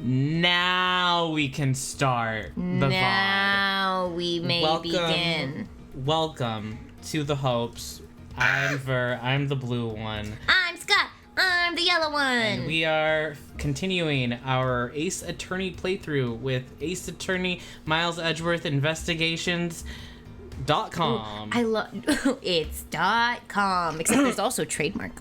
Now we can start the VOD. Now we may begin. Welcome to the Hopes. I'm Ver. I'm the blue one. I'm Scott. I'm the yellow one. And we are continuing our Ace Attorney playthrough with Ace Attorney milesedgeworth.investigations.com. I love it's .com, except there's also trademark.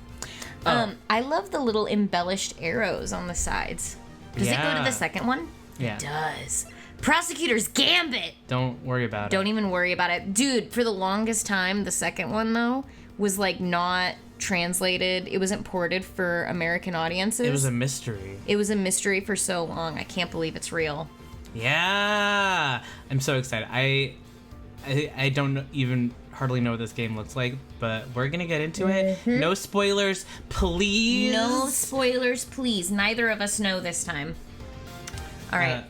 I love the little embellished arrows on the sides. Does it go to the second one? Yeah. It does. Prosecutor's Gambit. Don't worry about it. Don't even worry about it. Dude, for the longest time, the second one, though, was, like, not translated. It wasn't ported for American audiences. It was a mystery. It was a mystery for so long. I can't believe it's real. Yeah. I'm so excited. I don't even hardly know what this game looks like, but we're gonna get into it. No spoilers, please. No spoilers, please. Neither of us know this time. All right.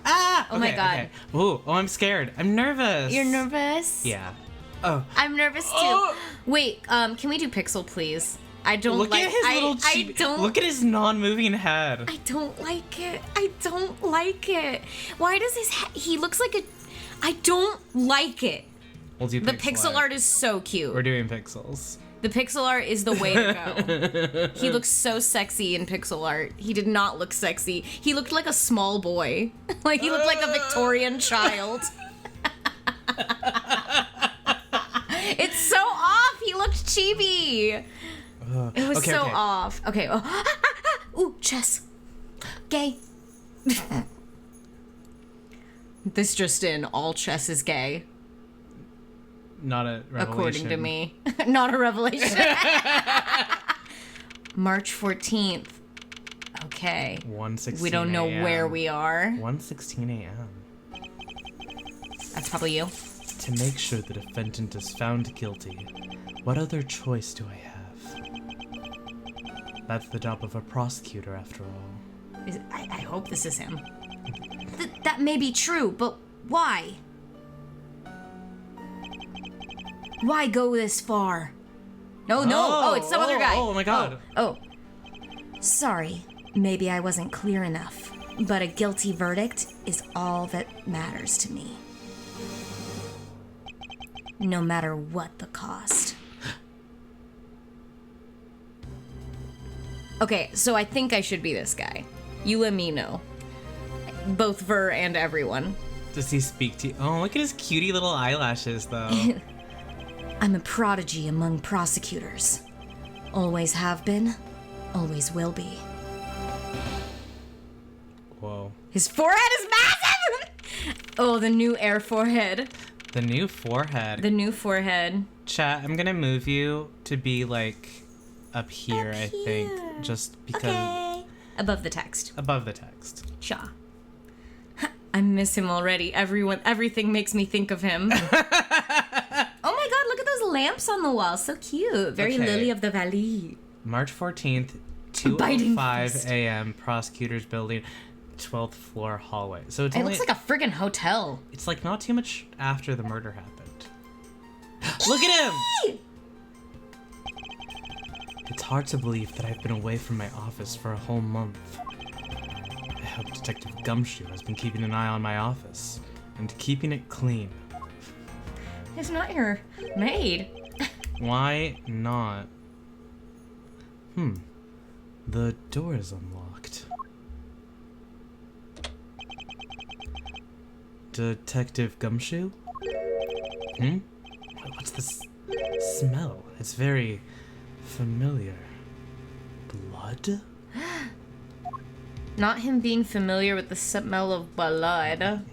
Oh my god. Okay. Ooh, I'm scared. I'm nervous. You're nervous? Yeah. Oh. I'm nervous too. Wait, can we do Pixel, please? I don't Look like at his little cheap. Look at his non-moving head. I don't like it. I don't like it. Why does his he looks like a I don't like it. We'll do the pixel art is so cute. We're doing pixels. The pixel art is the way to go. He looks so sexy in pixel art. He did not look sexy. He looked like a small boy. Like he looked like a Victorian child. It's so off. He looked chibi. It was okay. off. Okay. Ooh, chess. Gay. This just in, all chess is gay. Not a revelation. According to me. Not a revelation. March 14th. Okay. 1:16 We don't know where we are. 1:16 a.m. That's probably you. To make sure the defendant is found guilty, what other choice do I have? That's the job of a prosecutor, after all. I hope this is him. That may be true, but why? Why go this far? No. Oh, it's some other guy. Oh my god. Oh. Sorry, maybe I wasn't clear enough, but a guilty verdict is all that matters to me. No matter what the cost. Okay, so I think I should be this guy. You let me know. Both Ver and everyone. Does he speak to you? Oh, look at his cutie little eyelashes, though. I'm a prodigy among prosecutors. Always have been, always will be. Whoa. His forehead is massive! Oh, the new air forehead. The new forehead. The new forehead. Chat, I'm gonna move you to be, like, up here, I think. Just because... Okay. Above the text. Above the text. Shaw. I miss him already. Everything makes me think of him. Oh my god, look at those lamps on the wall. So cute. Very Lily of the Valley. March 14th, 2:05 a.m., Prosecutor's Building, 12th floor hallway. So it looks like a friggin' hotel. It's like not too much after the murder happened. Look at him! It's hard to believe that I've been away from my office for a whole month. I hope Detective Gumshoe has been keeping an eye on my office and keeping it clean. It's not your maid. Why not? The door is unlocked. Detective Gumshoe? What's this smell? It's very familiar. Blood? Not him being familiar with the smell of blood.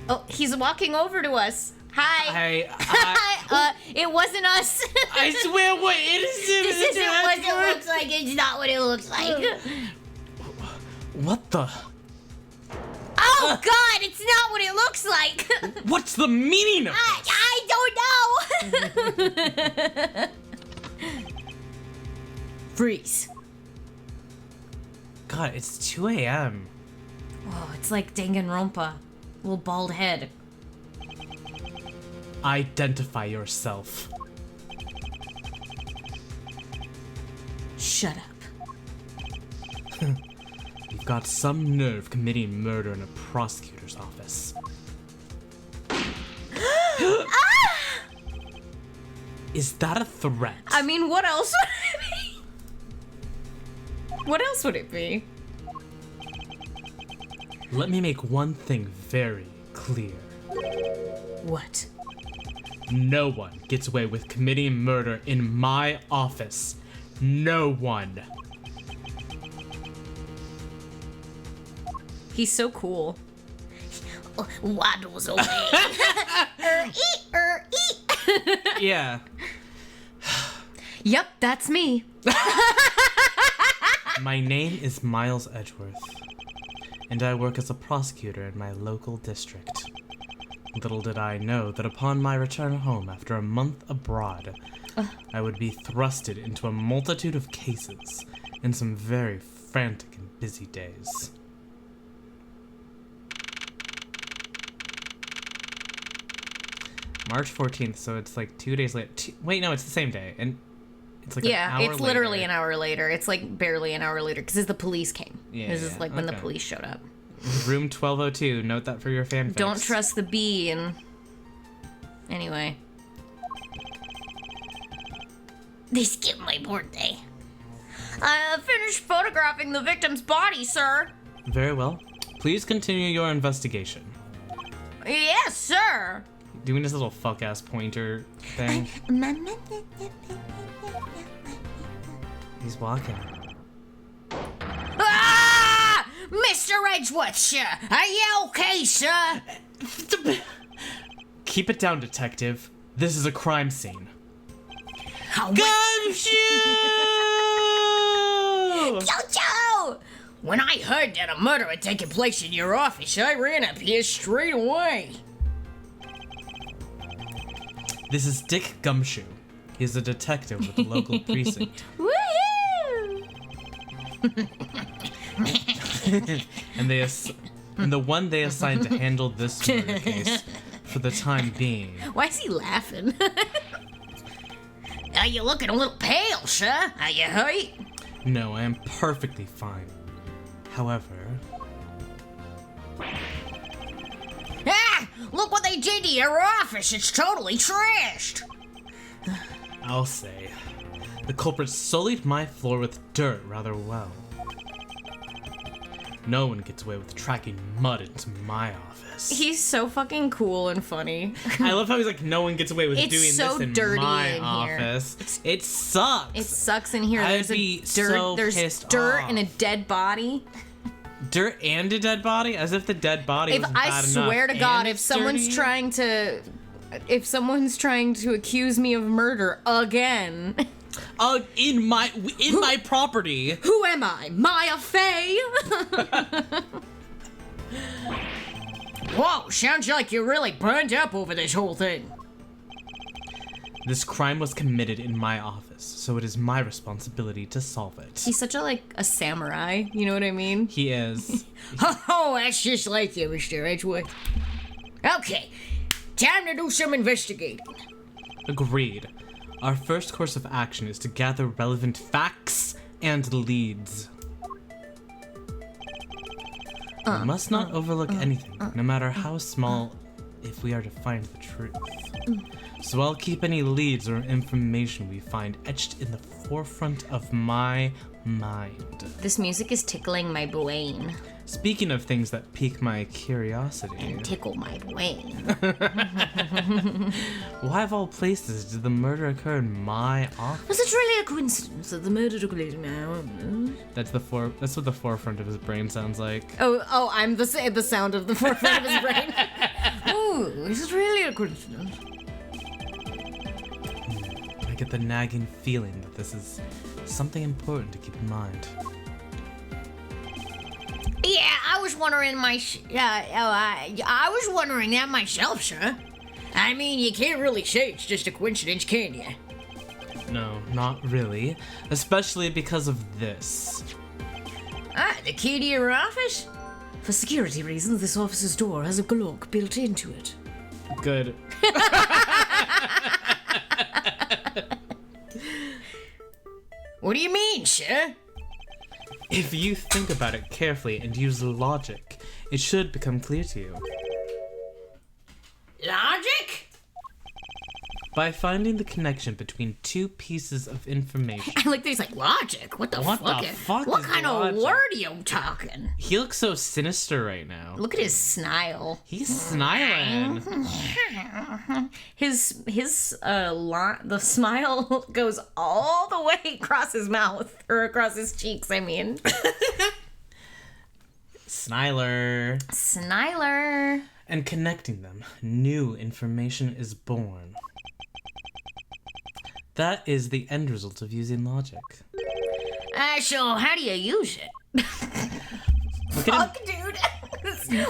Oh, he's walking over to us. Hi. Hi. It wasn't us. I swear, what This isn't what it looks like. It's not what it looks like. What the? Oh God! It's not what it looks like. What's the meaning of this? I don't know. Freeze. God, it's 2 a.m. Oh, it's like Danganronpa. Little bald head. Identify yourself. Shut up. You've got some nerve committing murder in a prosecutor's office. Is that a threat? I mean, what else would it be? What else would it be? Let me make one thing very clear. What? No one gets away with committing murder in my office. No one. He's so cool. Waddles away. Yeah. Yep, that's me. My name is Miles Edgeworth, and I work as a prosecutor in my local district. Little did I know that upon my return home after a month abroad, I would be thrusted into a multitude of cases in some very frantic and busy days. March 14th, so it's like 2 days later. Wait, no, it's the same day. And it's like an hour it's literally later. an hour later. It's like barely an hour later because the police came. Yeah, this is like when the okay. police showed up. Room 1202. Note that for your fanfics. Don't trust the bee and... Anyway. They skipped my birthday. I finished photographing the victim's body, sir. Very well. Please continue your investigation. Yes, sir. Doing this little fuck-ass pointer thing. He's walking. Ah! Mr. Edgeworth, sir. Are you okay, sir? Keep it down, detective. This is a crime scene. Gumshoe! Jojo! When I heard that a murder had taken place in your office, I ran up here straight away. This is Dick Gumshoe. He's a detective with the local precinct. Woohoo! and the one they assigned to handle this murder case for the time being. Why is he laughing? Are you looking a little pale, sir? Are you hurt? No, I am perfectly fine. However, Ah! Look what they did to your office. It's totally trashed. I'll say, the culprit sullied my floor with dirt rather well. No one gets away with tracking mud into my office. He's so fucking cool and funny. I love how he's like, no one gets away with It's doing so this in dirty my in here. office. It sucks. It sucks in here. I'd There's be dirt. so There's pissed dirt off. and a dead body. Dirt and a dead body? As if the dead body If wasn't I bad swear enough to God, and if it's someone's dirty? trying to accuse me of murder again, in my property. who am I? Maya Fey? Whoa, sounds like you're really burned up over this whole thing. This crime was committed in my office, so it is my responsibility to solve it. He's such a samurai. You know what I mean? He is. Oh, that's just like you, Mr. Edgeworth. Okay, time to do some investigating. Agreed. Our first course of action is to gather relevant facts and leads. We must not overlook anything, no matter how small, if we are to find the truth. So I'll keep any leads or information we find etched in the forefront of my mind. This music is tickling my brain. Speaking of things that pique my curiosity, Tickle my brain. why of all places did the murder occur in my office? Was it really a coincidence that the murder took place in my office? That's what the forefront of his brain sounds like. Oh, I'm the sound of the forefront of his brain. Oh, is it really a coincidence? I get the nagging feeling that this is something important to keep in mind. Yeah, I was wondering I was wondering that myself, sir. I mean, you can't really say it's just a coincidence, can you? No, not really. Especially because of this. Ah, the key to your office? For security reasons, this office's door has a glock built into it. Good. What do you mean, sir? If you think about it carefully and use logic, it should become clear to you. Logic? By finding the connection between two pieces of information. I like that he's like, logic? What the fuck? What is kind logic? of word are you talking? He looks so sinister right now. Look at his snile. He's smiling. The smile goes all the way across his mouth, or across his cheeks, I mean. Sniler. And connecting them, new information is born. That is the end result of using logic. So how do you use it? Look at him. Fuck, dude.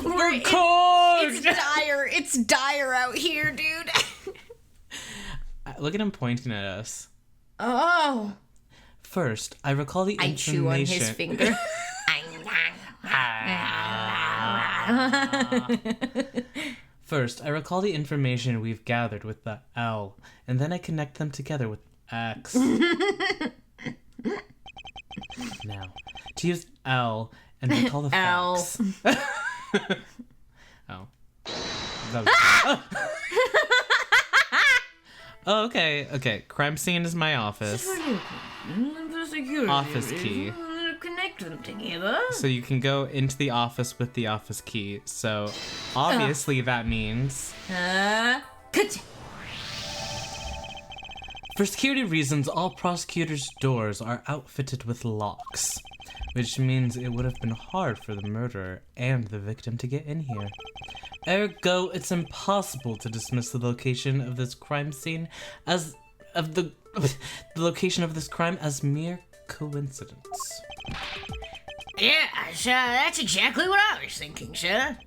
We're cold! It's dire out here, dude. Look at him pointing at us. Oh. First, I recall the I information. chew on his finger. First, I recall the information we've gathered with the L, and then I connect them together with X. Now, to use L and recall the facts. Oh. That was... Oh, okay. Okay, crime scene is my office. Office key. Connect them together. So you can go into the office with the office key. So obviously that means... For security reasons, all prosecutors' doors are outfitted with locks, which means it would have been hard for the murderer and the victim to get in here. Ergo, it's impossible to dismiss the location of this crime scene as the location of this crime as mere coincidence. Yeah, that's exactly what I was thinking, sir.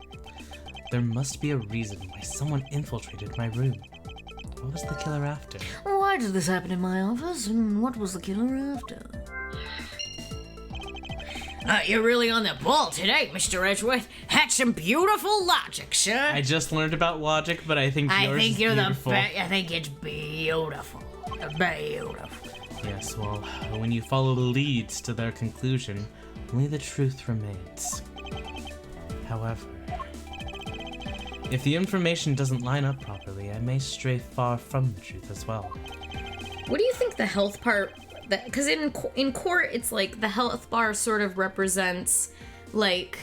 There must be a reason why someone infiltrated my room. What was the killer after? Why did this happen in my office, and what was the killer after? You're really on the ball today, Mr. Edgeworth. Had some beautiful logic, sir. I just learned about logic, but I think yours is you're beautiful. the best. I think it's beautiful. Beautiful. Yes, well, when you follow the leads to their conclusion, only the truth remains. However, if the information doesn't line up properly, I may stray far from the truth as well. What do you think the health part... Because in court, it's like the health bar sort of represents, like,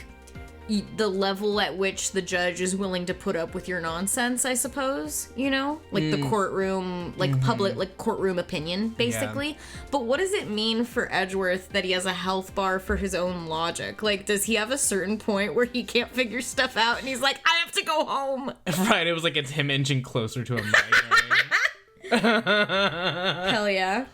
the level at which the judge is willing to put up with your nonsense, I suppose, you know? Like the courtroom, like public, like courtroom opinion, basically. Yeah. But what does it mean for Edgeworth that he has a health bar for his own logic? Like, does he have a certain point where he can't figure stuff out and he's like, I have to go home? Right, it was like it's him inching closer to a migraine. Hell yeah.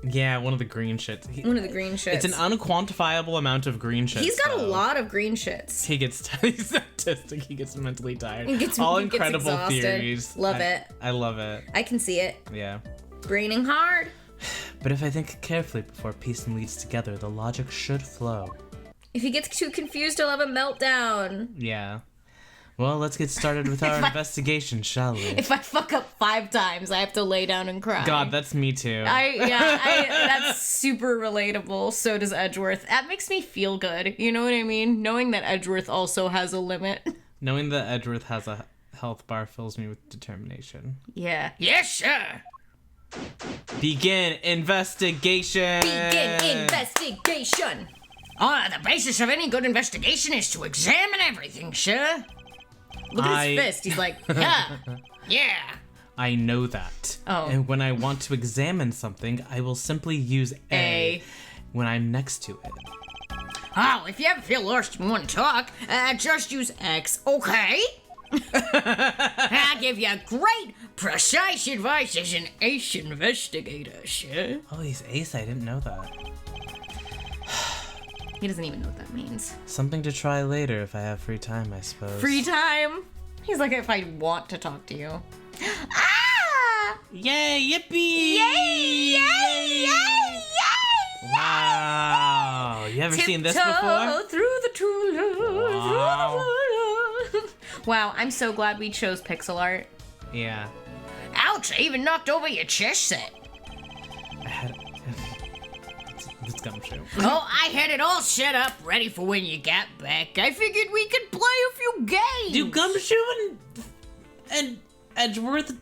Yeah, one of the green shits. One of the green shits. It's an unquantifiable amount of green shits. He's got a lot of green shits. He's autistic. He gets mentally tired. All incredible exhausted. Theories. Love it. I love it. I can see it. Yeah. Braining hard. But if I think carefully before piecing leads together, the logic should flow. If he gets too confused, he'll have a meltdown. Yeah. Well, let's get started with our investigation, shall we? If I fuck up 5 times, I have to lay down and cry. God, that's me too. That's super relatable. So does Edgeworth. That makes me feel good. You know what I mean? Knowing that Edgeworth also has a limit. Knowing that Edgeworth has a health bar fills me with determination. Yeah. Yes, sir. Begin investigation. Begin investigation. The basis of any good investigation is to examine everything, sir. Look at his fist. He's like, yeah. Yeah. I know that. Oh. And when I want to examine something, I will simply use A when I'm next to it. Oh, if you ever feel lost and want to talk, just use X, okay? I'll give you great, precise advice as an ace investigator, sir. Oh, he's ace. I didn't know that. he doesn't even know what that means. Something to try later if I have free time, I suppose. Free time? He's like, if I want to talk to you. Ah! Yay, yippee! Yay, yay, yay, yay! Wow. You ever seen this before? Through the tulips. Wow. Wow, I'm so glad we chose pixel art. Yeah. Ouch, I even knocked over your chess set. I had It's Gumshoe. Oh, I had it all set up, ready for when you got back. I figured we could play a few games. Do Gumshoe and Edgeworth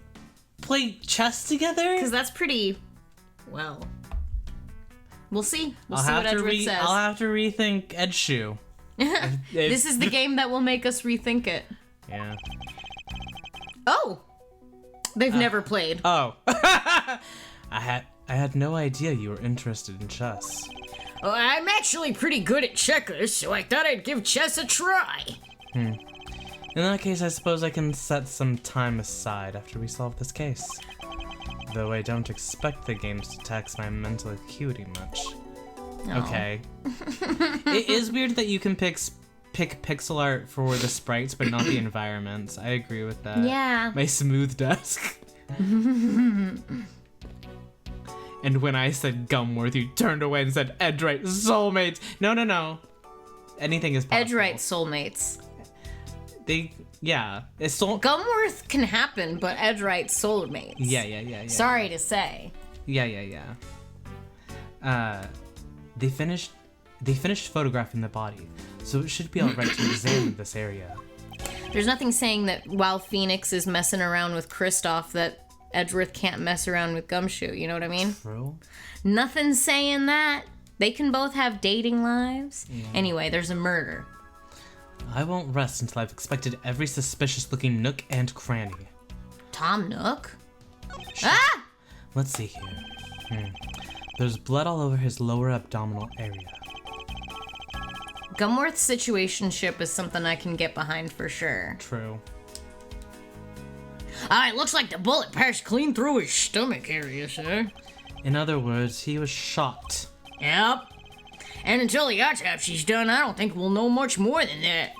play chess together? Because that's pretty... Well... We'll see. We'll see I'll what Edgeworth says. I'll have to rethink Edgeshoe. This is the game that will make us rethink it. Yeah. Oh! They've never played. Oh. I had no idea you were interested in chess. Oh, I'm actually pretty good at checkers, so I thought I'd give chess a try. In that case, I suppose I can set some time aside after we solve this case. Though I don't expect the games to tax my mental acuity much. Oh. Okay. It is weird that you can pick pixel art for the sprites, but not the environments. I agree with that. Yeah. My smooth desk. And when I said Gumworth, you turned away and said Edgewright soulmates. No. Anything is possible. Edgewright soulmates. It's soul. Gumworth can happen, but Edgewright soulmates. Yeah. Sorry to say. Yeah. They finished photographing the body, so it should be alright to examine this area. There's nothing saying that while Phoenix is messing around with Kristoff that Edgeworth can't mess around with Gumshoe, you know what I mean? True. Nothing saying that. They can both have dating lives. Yeah. Anyway, there's a murder. I won't rest until I've inspected every suspicious-looking nook and cranny. Tom Nook? Shit. Ah! Let's see here. There's blood all over his lower abdominal area. Gumworth's situationship is something I can get behind for sure. True. It looks like the bullet passed clean through his stomach area, sir. In other words, he was shot. Yep. And until the autopsy's done, I don't think we'll know much more than that.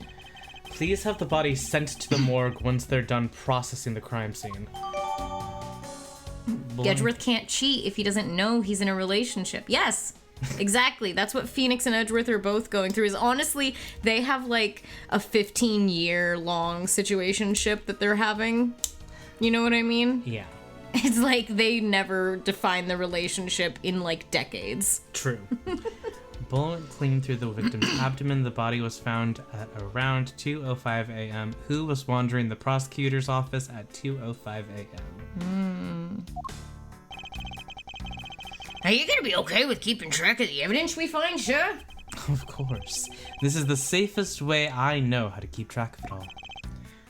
Please have the body sent to the morgue once they're done processing the crime scene. Edgeworth can't cheat if he doesn't know he's in a relationship. Yes, exactly. That's what Phoenix and Edgeworth are both going through. Is honestly, they have like a 15-year-long situationship that they're having. You know what I mean? Yeah. It's like they never define the relationship in like decades. True. Bullet clean through the victim's abdomen. The body was found at around 2:05 a.m. Who was wandering the prosecutor's office at 2:05 a.m.? Are you gonna be okay with keeping track of the evidence we find, sir? Of course. This is the safest way I know how to keep track of it all.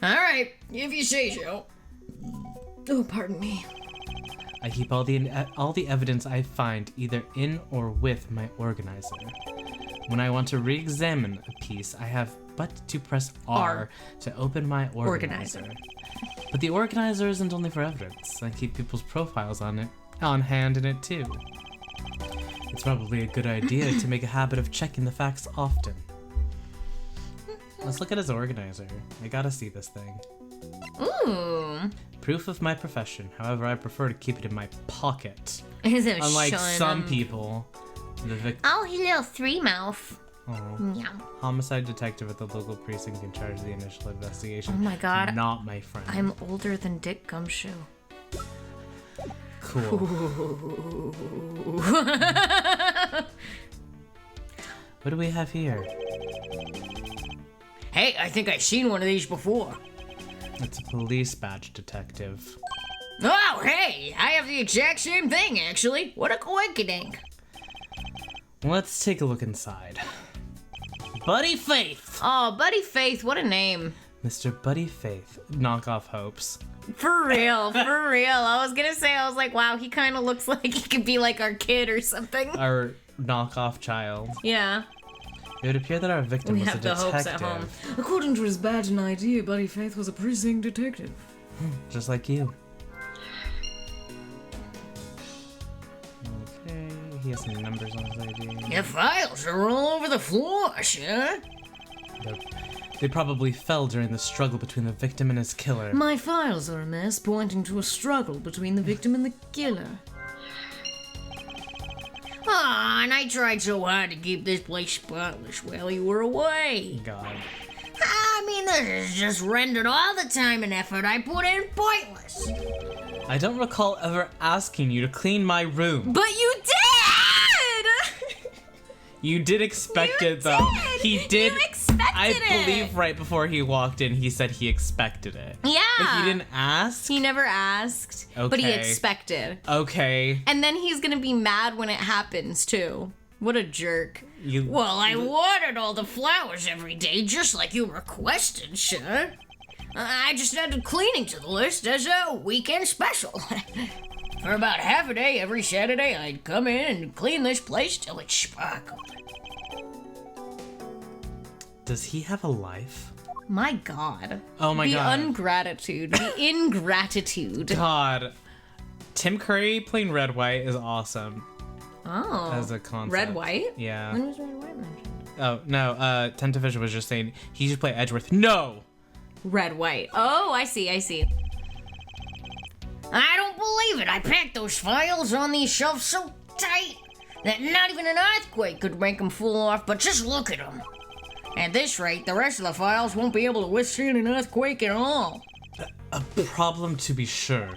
Alright, if you say so. Oh, pardon me. I keep all the evidence I find either in or with my organizer. When I want to re-examine a piece, I have but to press R to open my organizer. But the organizer isn't only for evidence. I keep people's profiles on hand in it too. It's probably a good idea to make a habit of checking the facts often. Let's look at his organizer. I gotta see this thing. Ooh. Proof of my profession. However, I prefer to keep it in my pocket. Unlike some people, the victim. Oh, he little three mouth. Oh. Yeah. Homicide detective at the local precinct in charge of the initial investigation. Oh my god. Not my friend. I'm older than Dick Gumshoe. Cool. What do we have here? Hey, I think I've seen one of these before. It's a police badge detective. Oh, hey! I have the exact same thing, actually. What a coincidence. Let's take a look inside. Buddy Faith! Oh, Buddy Faith, what a name. Mr. Buddy Faith. Knock off hopes. For real, for real. I was gonna say, I was like, wow, he kind of looks like he could be like our kid or something. Our knockoff child. Yeah. It would appear that our victim was a detective. Hopes at home. According to his badge and ID, Buddy Faith was a precinct detective. Just like you. Okay, he has some numbers on his ID. Your files are all over the floor, sir. They probably fell during the struggle between the victim and his killer. My files are a mess, pointing to a struggle between the victim and the killer. Aw, and I tried so hard to keep this place spotless while you were away. God. I mean, this is just rendered all the time and effort I put in pointless. I don't recall ever asking you to clean my room. But you did! You did expect You it, though. did. He did. You expected I it. believe right before he walked in, he said he expected it. Yeah. But he didn't ask? He never asked, but he Okay. expected. Okay. And then he's gonna be mad when it happens, too. What a jerk. Well, I watered all the flowers every day, just like you requested, sir. I just added cleaning to the list as a weekend special. For about half a day every Saturday, I'd come in and clean this place till it sparkled. Does he have a life? My God. Oh my God. The ungratitude. The ingratitude. God. Tim Curry playing Red White is awesome Oh. as a concept. Red White? Yeah. When was Red White mentioned? Oh, no. Tentavision was just saying he should play Edgeworth. No! Red White. Oh, I see. I don't believe it. I packed those files on these shelves so tight that not even an earthquake could make them fall off, but just look at them. At this rate, the rest of the files won't be able to withstand an earthquake at all. A problem to be sure.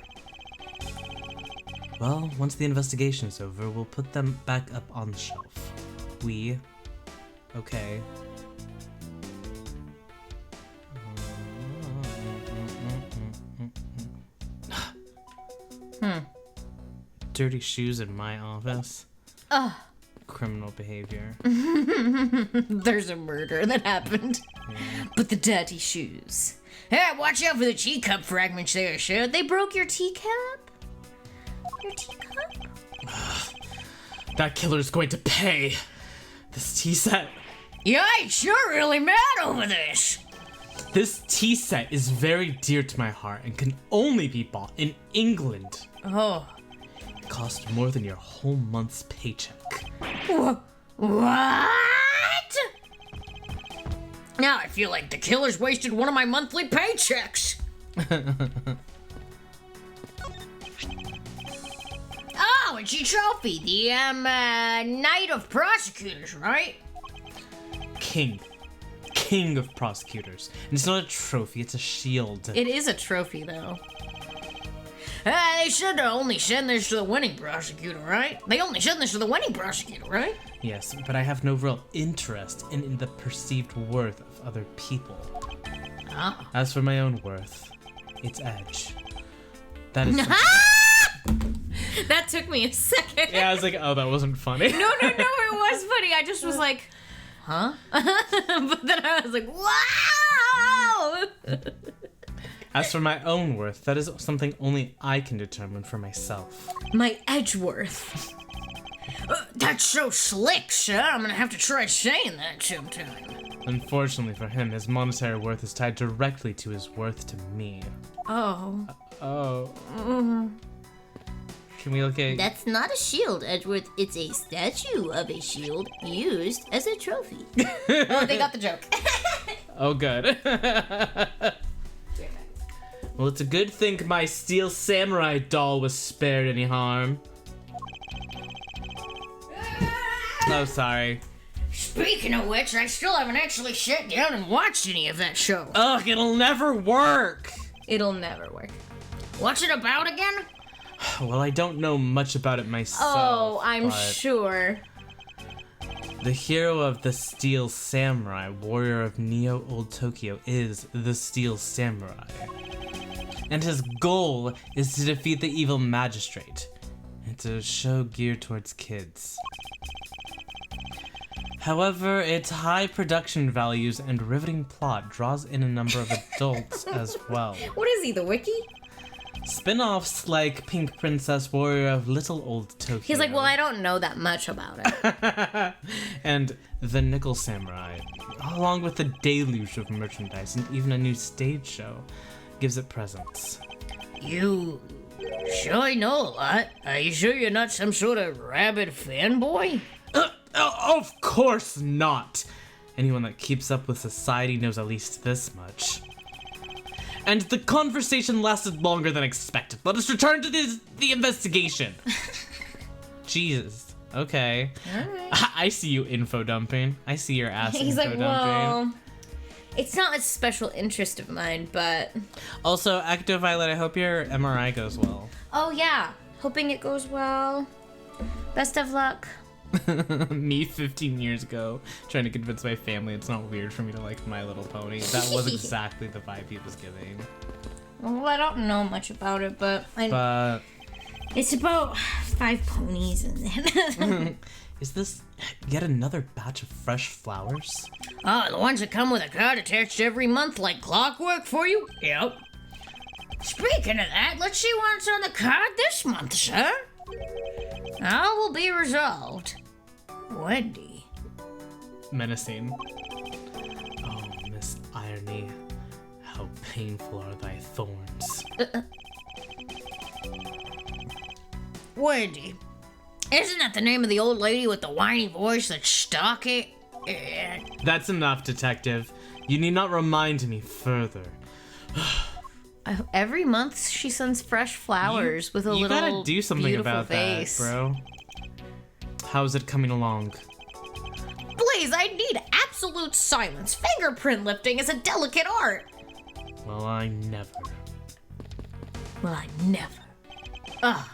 Well, once the investigation is over, we'll put them back up on the shelf. Okay. Dirty shoes in my office. Ugh. Criminal behavior. There's a murder that happened. But the dirty shoes. Hey, watch out for the teacup fragments there, sir. They broke your teacup? Your teacup? That killer's going to pay. This tea set. Yikes, you're really mad over this. This tea set is very dear to my heart and can only be bought in England. Oh. It cost more than your whole month's paycheck. What? Now I feel like the killer's wasted one of my monthly paychecks. Oh, it's your trophy, the Knight of Prosecutors, right? King of prosecutors. And it's not a trophy, it's a shield. It is a trophy, though. They should only send this to the winning prosecutor, right? They only send this to the winning prosecutor, right? Yes, but I have no real interest in the perceived worth of other people. Oh. As for my own worth, it's Edge. That is. That took me a second. Yeah, I was like, oh, that wasn't funny. No, it was funny. I just was like, huh? But then I was like, wow! As for my own worth, that is something only I can determine for myself. My Edgeworth. That's so slick, sir. I'm gonna have to try saying that sometime. Unfortunately for him, his monetary worth is tied directly to his worth to me. Oh. Oh. Can we look at... That's not a shield, Edgeworth. It's a statue of a shield used as a trophy. Oh, they got the joke. Oh, good. Well, it's a good thing my steel samurai doll was spared any harm. Oh, sorry. Speaking of which, I still haven't actually sat down and watched any of that show. Ugh, it'll never work. It'll never work. What's it about again? Well, I don't know much about it myself. Oh, I'm but sure. The hero of the Steel Samurai, warrior of Neo Old Tokyo, is the Steel Samurai. And his goal is to defeat the evil magistrate. It's a show geared towards kids. However, its high production values and riveting plot draws in a number of adults as well. What is he, the wiki? Spin-offs like Pink Princess, Warrior of Little Old Tokyo. He's like, well, I don't know that much about it. And The Nickel Samurai, along with a deluge of merchandise and even a new stage show, gives it presence. You sure know a lot. Are you sure you're not some sort of rabid fanboy? Of course not! Anyone that keeps up with society knows at least this much. And the conversation lasted longer than expected. Let us return to the investigation. Jesus. Okay. Alright. I see you info dumping. I see your ass He's info like, dumping. well, it's not a special interest of mine, but... Also, Acto Violet, I hope your MRI goes well. Oh, yeah. Hoping it goes well. Best of luck. Me 15 years ago trying to convince my family it's not weird for me to like My Little Pony. That was exactly the vibe he was giving. Well, I don't know much about it, but it's about 5 ponies and then... Is this yet another batch of fresh flowers? Oh, the ones that come with a card attached every month like clockwork for you? Yep. Speaking of that, let's see what's on the card this month, sir. All will be resolved. Wendy. Menacing. Oh, Miss Irony, how painful are thy thorns. Wendy. Isn't that the name of the old lady with the whiny voice that's stuck it? That's enough, detective. You need not remind me further. Every month she sends fresh flowers with a you little gotta do something beautiful about face. that, bro. How's it coming along? Please, I need absolute silence. Fingerprint lifting is a delicate art. Well, I never. Ugh.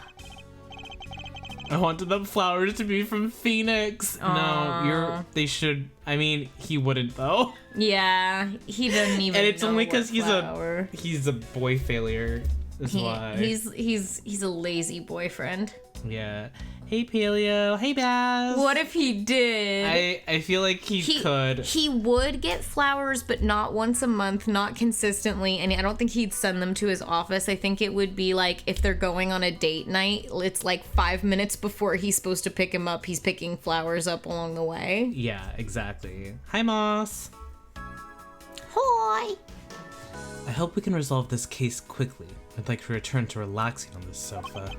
I wanted the flowers to be from Phoenix. No, they should. I mean, he wouldn't though. Yeah, he doesn't even. And it's know only what because flower. he's a boy failure. That's why. He's a lazy boyfriend. Yeah. Hey Paleo. Hey Baz. What if he did? I feel like he could. He would get flowers, but not once a month, not consistently, and I don't think he'd send them to his office. I think it would be like if they're going on a date night, it's like 5 minutes before he's supposed to pick him up, he's picking flowers up along the way. Yeah, exactly. Hi Moss. Hi. I hope we can resolve this case quickly. I'd like to return to relaxing on this sofa.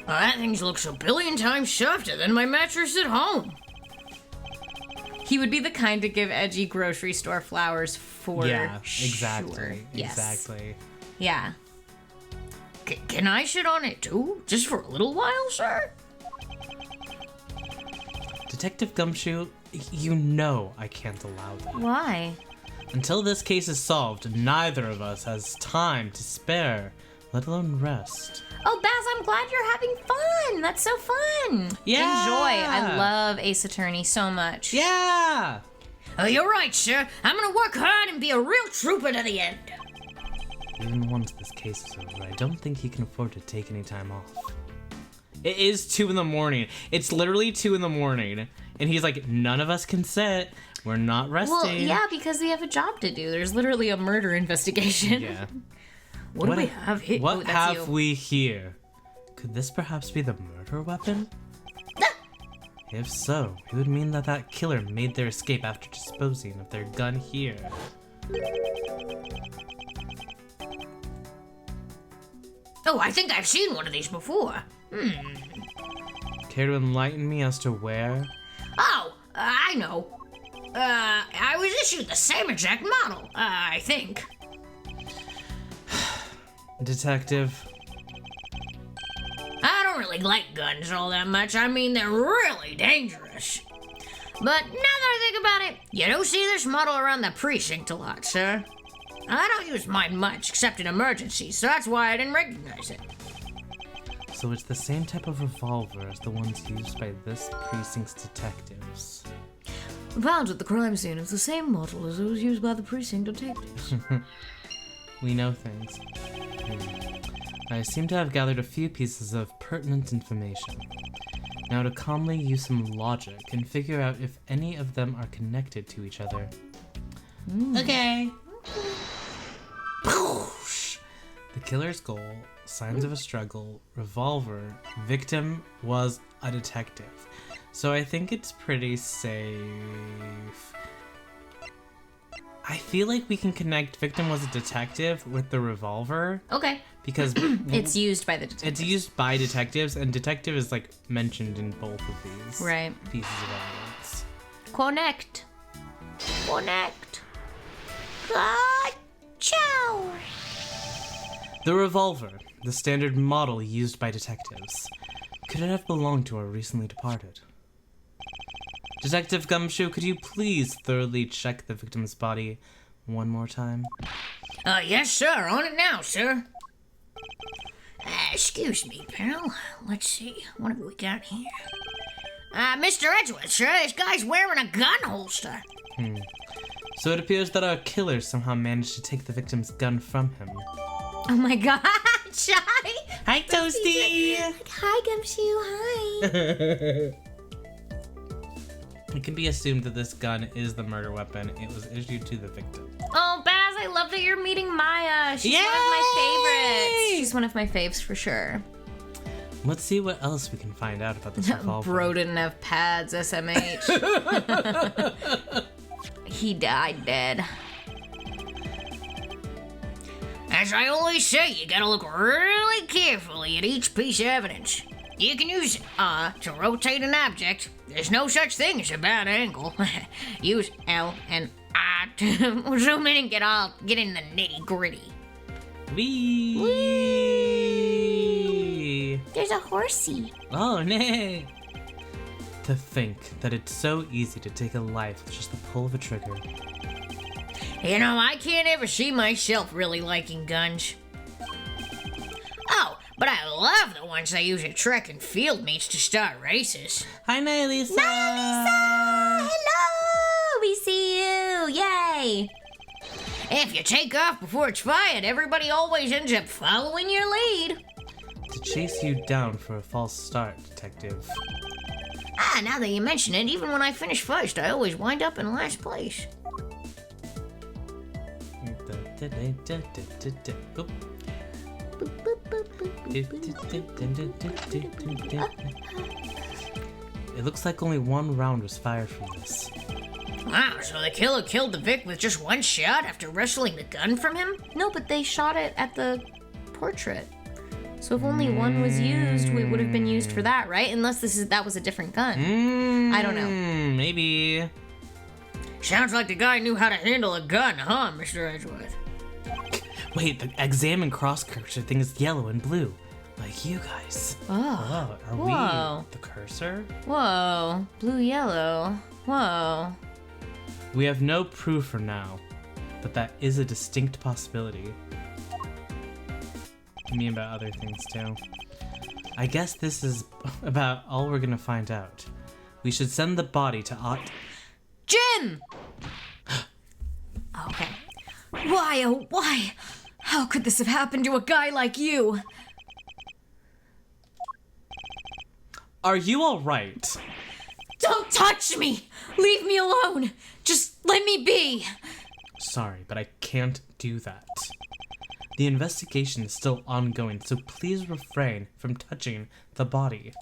Well, that thing looks a billion times softer than my mattress at home. He would be the kind to give edgy grocery store flowers for Yeah, exactly. sure. Yes. Exactly. Yeah. Can I sit on it too? Just for a little while, sir? Detective Gumshoe, you know I can't allow that. Why? Until this case is solved, neither of us has time to spare, let alone rest. Oh, Baz, I'm glad you're having fun. That's so fun. Yeah. Enjoy. I love Ace Attorney so much. Yeah! Oh, you're right, sir. I'm gonna work hard and be a real trooper to the end. Even once this case is over, I don't think he can afford to take any time off. It is 2 a.m. It's literally 2 a.m. And he's like, none of us can sit. We're not resting. Well, yeah, because they have a job to do. There's literally a murder investigation. Yeah. What do we have here? What that's have you. we here? Could this perhaps be the murder weapon? If so, it would mean that that killer made their escape after disposing of their gun here. Oh, I think I've seen one of these before. Care to enlighten me as to where? Oh, I know. I was issued the same exact model, I think. Detective, I don't really like guns all that much. I mean, they're really dangerous. But now that I think about it, you don't see this model around the precinct a lot, sir. I don't use mine much, except in emergencies, so that's why I didn't recognize it. so it's the same type of revolver as the ones used by this precinct's detectives. Found at the crime scene is the same model as those used by the precinct detectives. We know things. I seem to have gathered a few pieces of pertinent information. Now to calmly use some logic and figure out if any of them are connected to each other. Okay. The killer's goal, signs of a struggle, revolver, victim was a detective. So I think it's pretty safe. I feel like we can connect victim was a detective with the revolver Okay. because It's used by the detective. it's used by detectives and detective is like mentioned in both of these Right. pieces of evidence. Connect. God, ciao. The revolver, the standard model used by detectives. Could it have belonged to our recently departed? Detective Gumshoe, could you please thoroughly check the victim's body one more time? Yes, sir. On it now, sir. Excuse me, pal. Let's see. What have we got here? Mr. Edgeworth, sir, this guy's wearing a gun holster. So it appears that our killer somehow managed to take the victim's gun from him. Oh my god, Shy! Hi, Toasty! Hi, Gumshoe, hi! It can be assumed that this gun is the murder weapon. It was issued to the victim. Oh, Baz, I love that you're meeting Maya. She's one of my favorites. She's one of my faves for sure. Let's see what else we can find out about this revolver. Bro didn't have pads, SMH. He died dead. As I always say, you gotta look really carefully at each piece of evidence. You can use to rotate an object. There's no such thing as a bad angle. Use L and I to zoom in and get in the nitty gritty. Whee! There's a horsey. Oh, nay! To think that it's so easy to take a life with just the pull of a trigger. You know, I can't ever see myself really liking guns. Oh, but I love the ones they use at track and field meets to start races. Hi, Nylisa! Hello! We see you! Yay! If you take off before it's fired, everybody always ends up following your lead. To chase you down for a false start, detective. Now that you mention it, even when I finish first, I always wind up in last place. Oop. It looks like only one round was fired from this. Wow, so the killer killed the Vic with just one shot after wrestling the gun from him? No, but they shot it at the portrait. So if only one was used, it would have been used for that, right? Unless that was a different gun. I don't know. Maybe. Sounds like the guy knew how to handle a gun, huh, Mr. Edgeworth? Wait, the exam and cross cursor thing is yellow and blue. Like you guys. Oh. Are Whoa. we the cursor? Whoa. Blue, yellow. Whoa. We have no proof for now, but that is a distinct possibility. I mean about other things too. I guess this is about all we're gonna find out. We should send the body to Jim! Okay. Why, oh why? How could this have happened to a guy like you? Are you alright? Don't touch me! Leave me alone! Just let me be! Sorry, but I can't do that. The investigation is still ongoing, so please refrain from touching the body.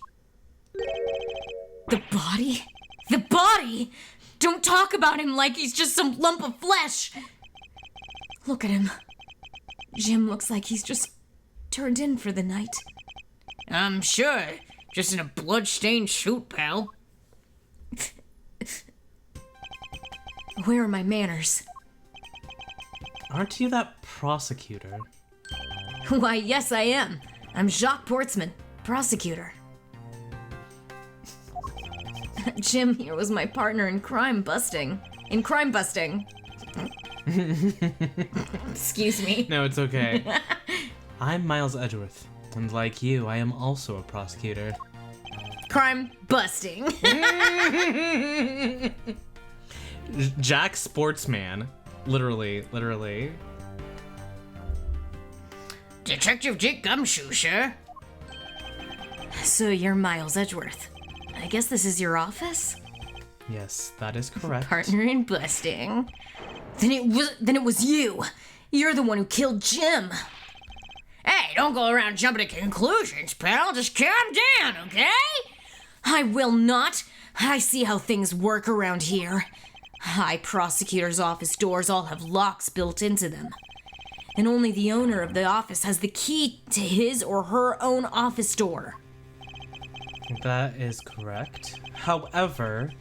The body? The body? Don't talk about him like he's just some lump of flesh! Look at him. Jim looks like he's just turned in for the night. I'm sure. Just in a blood-stained suit, pal. Where are my manners? Aren't you that prosecutor? Why, yes, I am. I'm Jacques Portsman, prosecutor. Jim here was my partner in crime busting. Excuse me. No, it's okay. I'm Miles Edgeworth, and like you, I am also a prosecutor. Crime busting. Jack Sportsman. Literally. Detective Dick Gumshoe, sir. So you're Miles Edgeworth. I guess this is your office? Yes, that is correct. Partner in busting. Then it was you. You're the one who killed Jim. Hey, don't go around jumping to conclusions, pal. Just calm down, okay? I will not. I see how things work around here. High prosecutor's office doors all have locks built into them. And only the owner of the office has the key to his or her own office door. That is correct. However,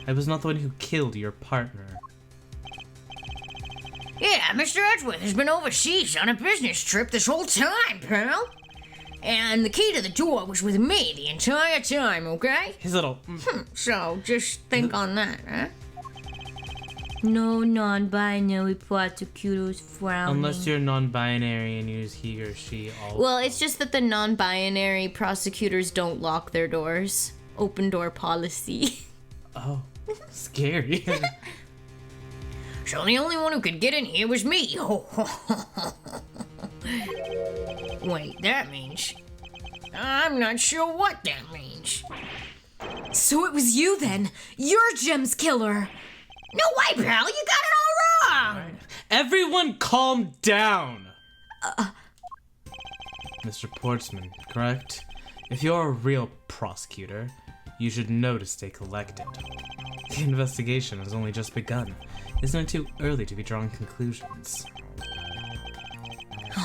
I was not the one who killed your partner. Yeah, Mr. Edgeworth has been overseas on a business trip this whole time, pal. And the key to the door was with me the entire time, okay? His little... So, just think on that, huh? No non-binary prosecutors frowning. Unless you're non-binary and use he or she all. Well, it's just that the non-binary prosecutors don't lock their doors. open door policy. Oh, scary. So the only one who could get in here was me. Wait, that means... I'm not sure what that means. So it was you then. You're Jim's killer. No way, pal, you got it all wrong! Everyone calm down! Mr. Portsman, correct? If you're a real prosecutor, you should know to stay collected. The investigation has only just begun. Isn't it too early to be drawing conclusions?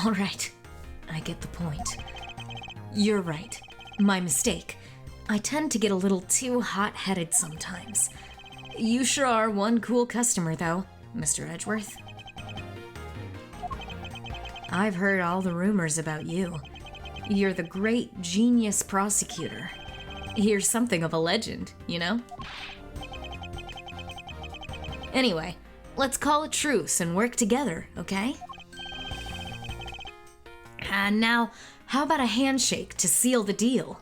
All right. I get the point. You're right. My mistake. I tend to get a little too hot-headed sometimes. You sure are one cool customer, though, Mr. Edgeworth. I've heard all the rumors about you. You're the great genius prosecutor. You're something of a legend, you know? Anyway, let's call a truce and work together, okay? And now, how about a handshake to seal the deal?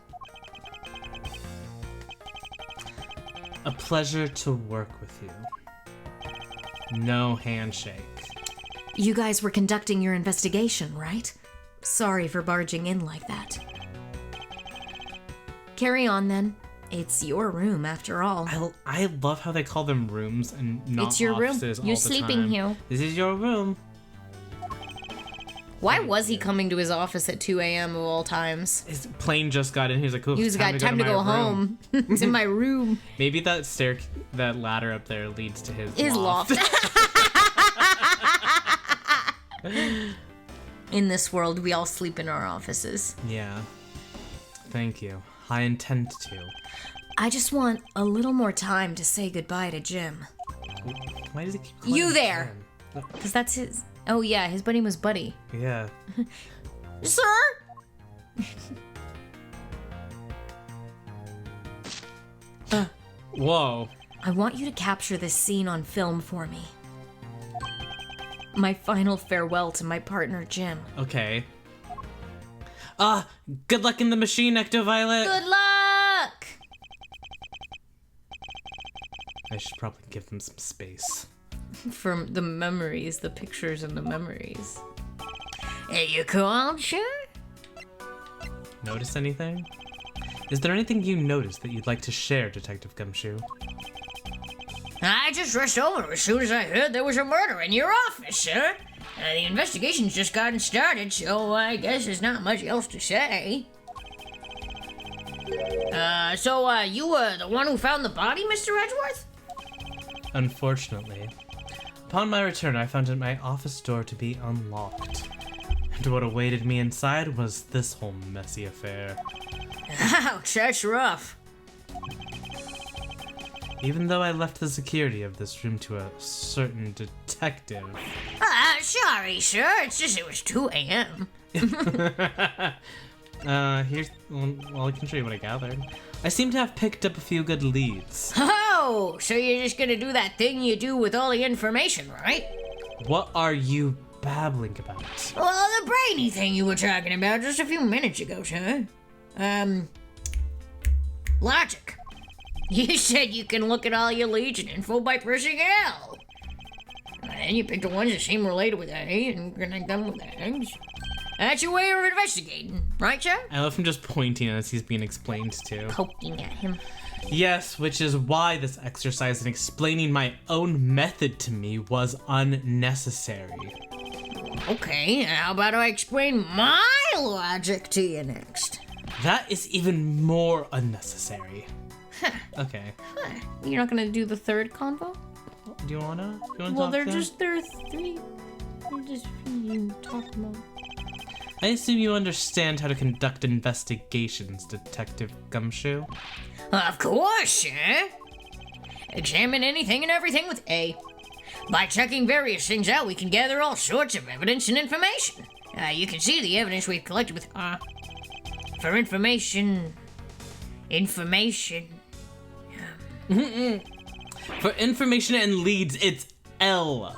A pleasure to work with you. No handshake. You guys were conducting your investigation, right? Sorry for barging in like that. Carry on then. It's your room after all. I love how they call them rooms and not It's your room. offices all You're the sleeping time. here. This is your room. Why was he coming to his office at 2 a.m. of all times? His plane just got in. He was like, "Ooh, He's got time to go my room." home. It's in my room. Maybe that ladder up there leads to his Loft. In this world, we all sleep in our offices. Yeah. Thank you. I intend to. I just want a little more time to say goodbye to Jim. Why does he keep calling You him there! Jim? Because that's his... Oh yeah, his buddy was Buddy. Yeah. Sir? Whoa. I want you to capture this scene on film for me. My final farewell to my partner, Jim. Okay. Good luck in the machine, Ectoviolet. Good luck! I should probably give them some space. From the memories, the pictures and the memories. Hey, you called, sir? Notice anything? Is there anything you noticed that you'd like to share, Detective Gumshoe? I just rushed over as soon as I heard there was a murder in your office, sir. The investigation's just gotten started, so I guess there's not much else to say. So you were the one who found the body, Mr. Edgeworth? Unfortunately. Upon my return, I found my office door to be unlocked. And what awaited me inside was this whole messy affair. Ouch, that's rough. Even though I left the security of this room to a certain detective. Sorry, sir. It's just it was 2 a.m. Here's... Well, I can show you what I gathered. I seem to have picked up a few good leads. Oh, so you're just gonna do that thing you do with all the information, right? What are you babbling about? Well, the brainy thing you were talking about just a few minutes ago, sir. Logic. You said you can look at all your leads and info by pressing L. And you pick the ones that seem related with A and connect them with X. That's your way of investigating, right, sir? I love him just pointing as he's being explained to. Poking at him. Yes, which is why this exercise in explaining my own method to me was unnecessary. Okay, how about I explain my logic to you next? That is even more unnecessary. Okay. You're not gonna do the third convo? Do you wanna? Well, talk they're then? just, they're three. They're just you talk about. I assume you understand how to conduct investigations, Detective Gumshoe. Of course, sir. Examine anything and everything with A. By checking various things out, we can gather all sorts of evidence and information. You can see the evidence we've collected with R. For information... For information and leads, it's L.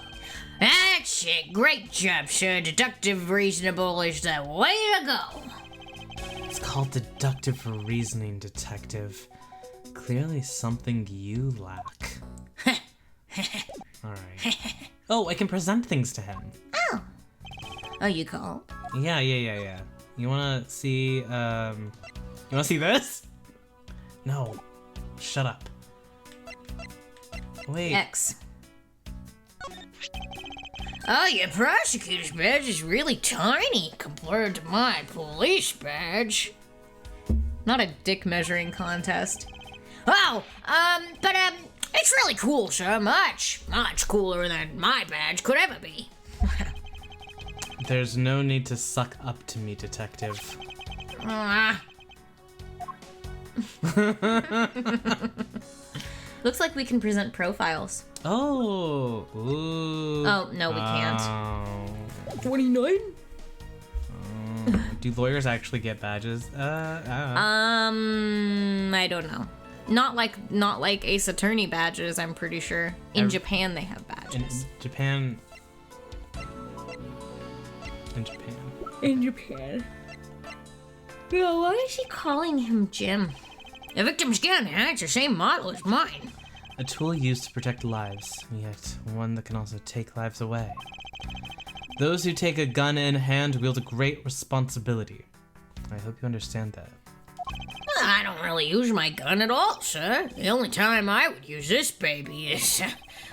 That's it. Great job, sir. Deductive reasonable is the way to go. It's called deductive reasoning, Detective. clearly something you lack. Alright. Oh, I can present things to him. Oh, you call? Yeah. You wanna see, you wanna see this? No. Shut up. Wait. X. Oh, your prosecutor's badge is really tiny compared to my police badge. Not a dick measuring contest. Oh, but it's really cool, sir. Much cooler than my badge could ever be. There's no need to suck up to me, detective. Looks like we can present profiles. Oh. Ooh. Oh, no, we can't. Oh. 29? Do lawyers actually get badges? I don't know. I don't know. Not like Ace Attorney badges, I'm pretty sure. In Japan, they have badges. In Japan. Yo, why is he calling him Jim? The victim's gun, huh? It's the same model as mine. A tool used to protect lives, yet one that can also take lives away. Those who take a gun in hand wield a great responsibility. I hope you understand that. I don't really use my gun at all, sir. The only time I would use this baby is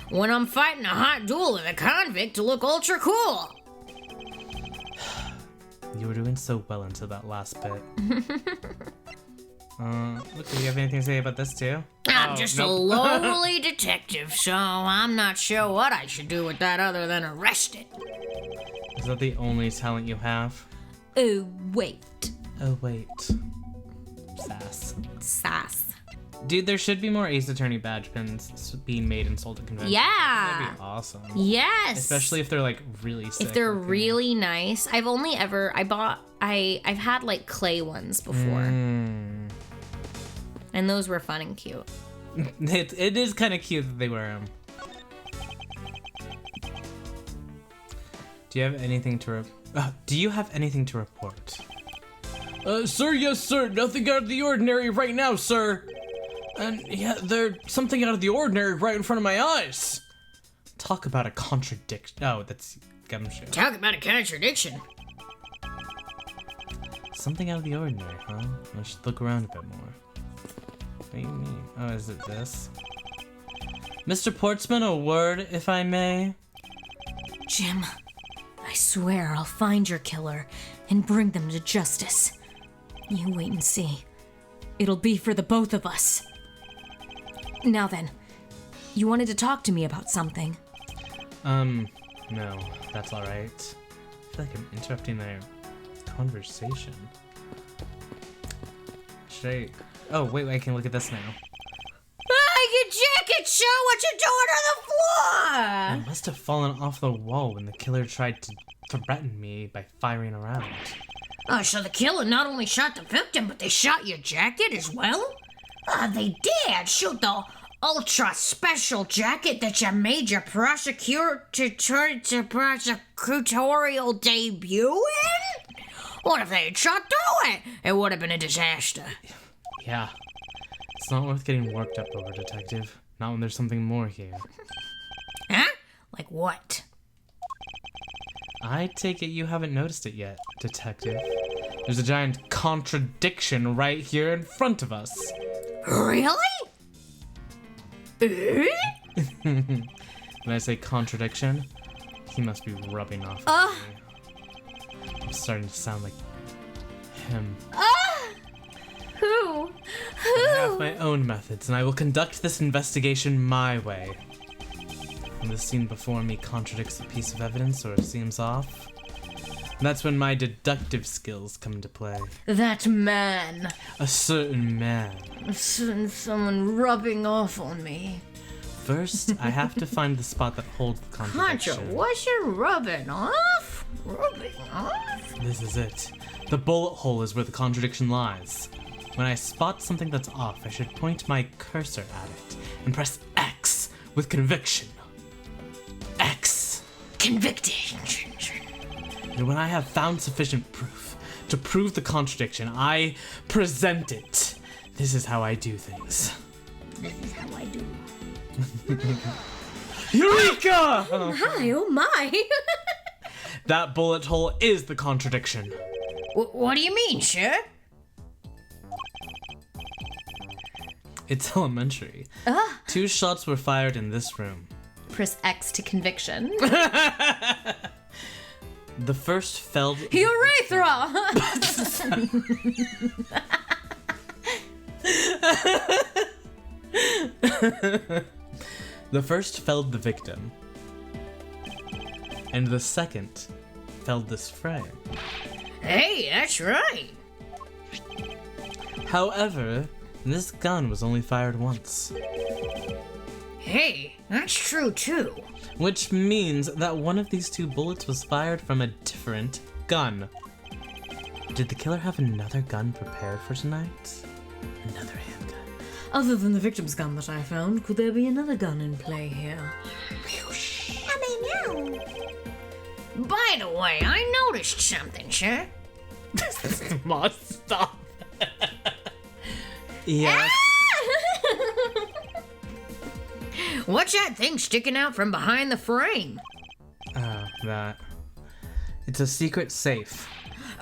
when I'm fighting a hot duel with a convict to look ultra cool. You were doing so well until that last bit. Look, do you have anything to say about this too? I'm just a lowly detective, so I'm not sure what I should do with that other than arrest it. Is that the only talent you have? Oh, wait. Oh, wait. Sass. Dude, there should be more Ace Attorney badge pins being made and sold at conventions. Yeah. That'd be awesome. Yes. Especially if they're like really sick. If they're really nice. I've had like clay ones before. And those were fun and cute. It is kind of cute that they wear them. Do you have anything to report? Sir, yes, sir. Nothing out of the ordinary right now, sir. And yeah, there's something out of the ordinary right in front of my eyes. Talk about a contradiction. Oh, that's gumshoe. Talk about a contradiction. Something out of the ordinary, huh? I should look around a bit more. What do you mean? Oh, is it this? Mr. Portsman, a word, if I may? Jim, I swear I'll find your killer and bring them to justice. You wait and see. It'll be for the both of us. Now then, you wanted to talk to me about something. No, that's alright. I feel like I'm interrupting their conversation. Should I... Oh, wait, I can look at this now. Your jacket, show what you're doing on the floor! It must have fallen off the wall when the killer tried to threaten me by firing around. Oh, so the killer not only shot the victim, but they shot your jacket as well? They did shoot the ultra special jacket that you made your prosecutorial debut in? What if they had shot through it? It would have been a disaster. Yeah. It's not worth getting worked up over, detective. Not when there's something more here. Huh? Like what? I take it you haven't noticed it yet, detective. There's a giant contradiction right here in front of us. Really? When I say contradiction, he must be rubbing off on me. I'm starting to sound like him. Who? I have my own methods, and I will conduct this investigation my way. When the scene before me contradicts a piece of evidence or seems off, that's when my deductive skills come into play. That man. A certain man. Someone rubbing off on me. First, I have to find the spot that holds the contradiction. What's your rubbing off? Rubbing off? This is it. The bullet hole is where the contradiction lies. When I spot something that's off, I should point my cursor at it and press X with conviction. X. Convicted. And when I have found sufficient proof to prove the contradiction, I present it. This is how I do things. This is how I do. Eureka! Hi, oh my. That bullet hole is the contradiction. What do you mean, sir? It's elementary. 2 shots were fired in this room. Press X to conviction. The first felled... Urethra! The first felled the victim. And the second felled this frame. Hey, that's right. However, this gun was only fired once. Hey, that's true too. Which means that one of these 2 bullets was fired from a different gun. Did the killer have another gun prepared for tonight? Another handgun. Other than the victim's gun that I found, could there be another gun in play here? By the way, I noticed something, sir. Must stop. Yes. What's that thing sticking out from behind the frame? That. It's a secret safe.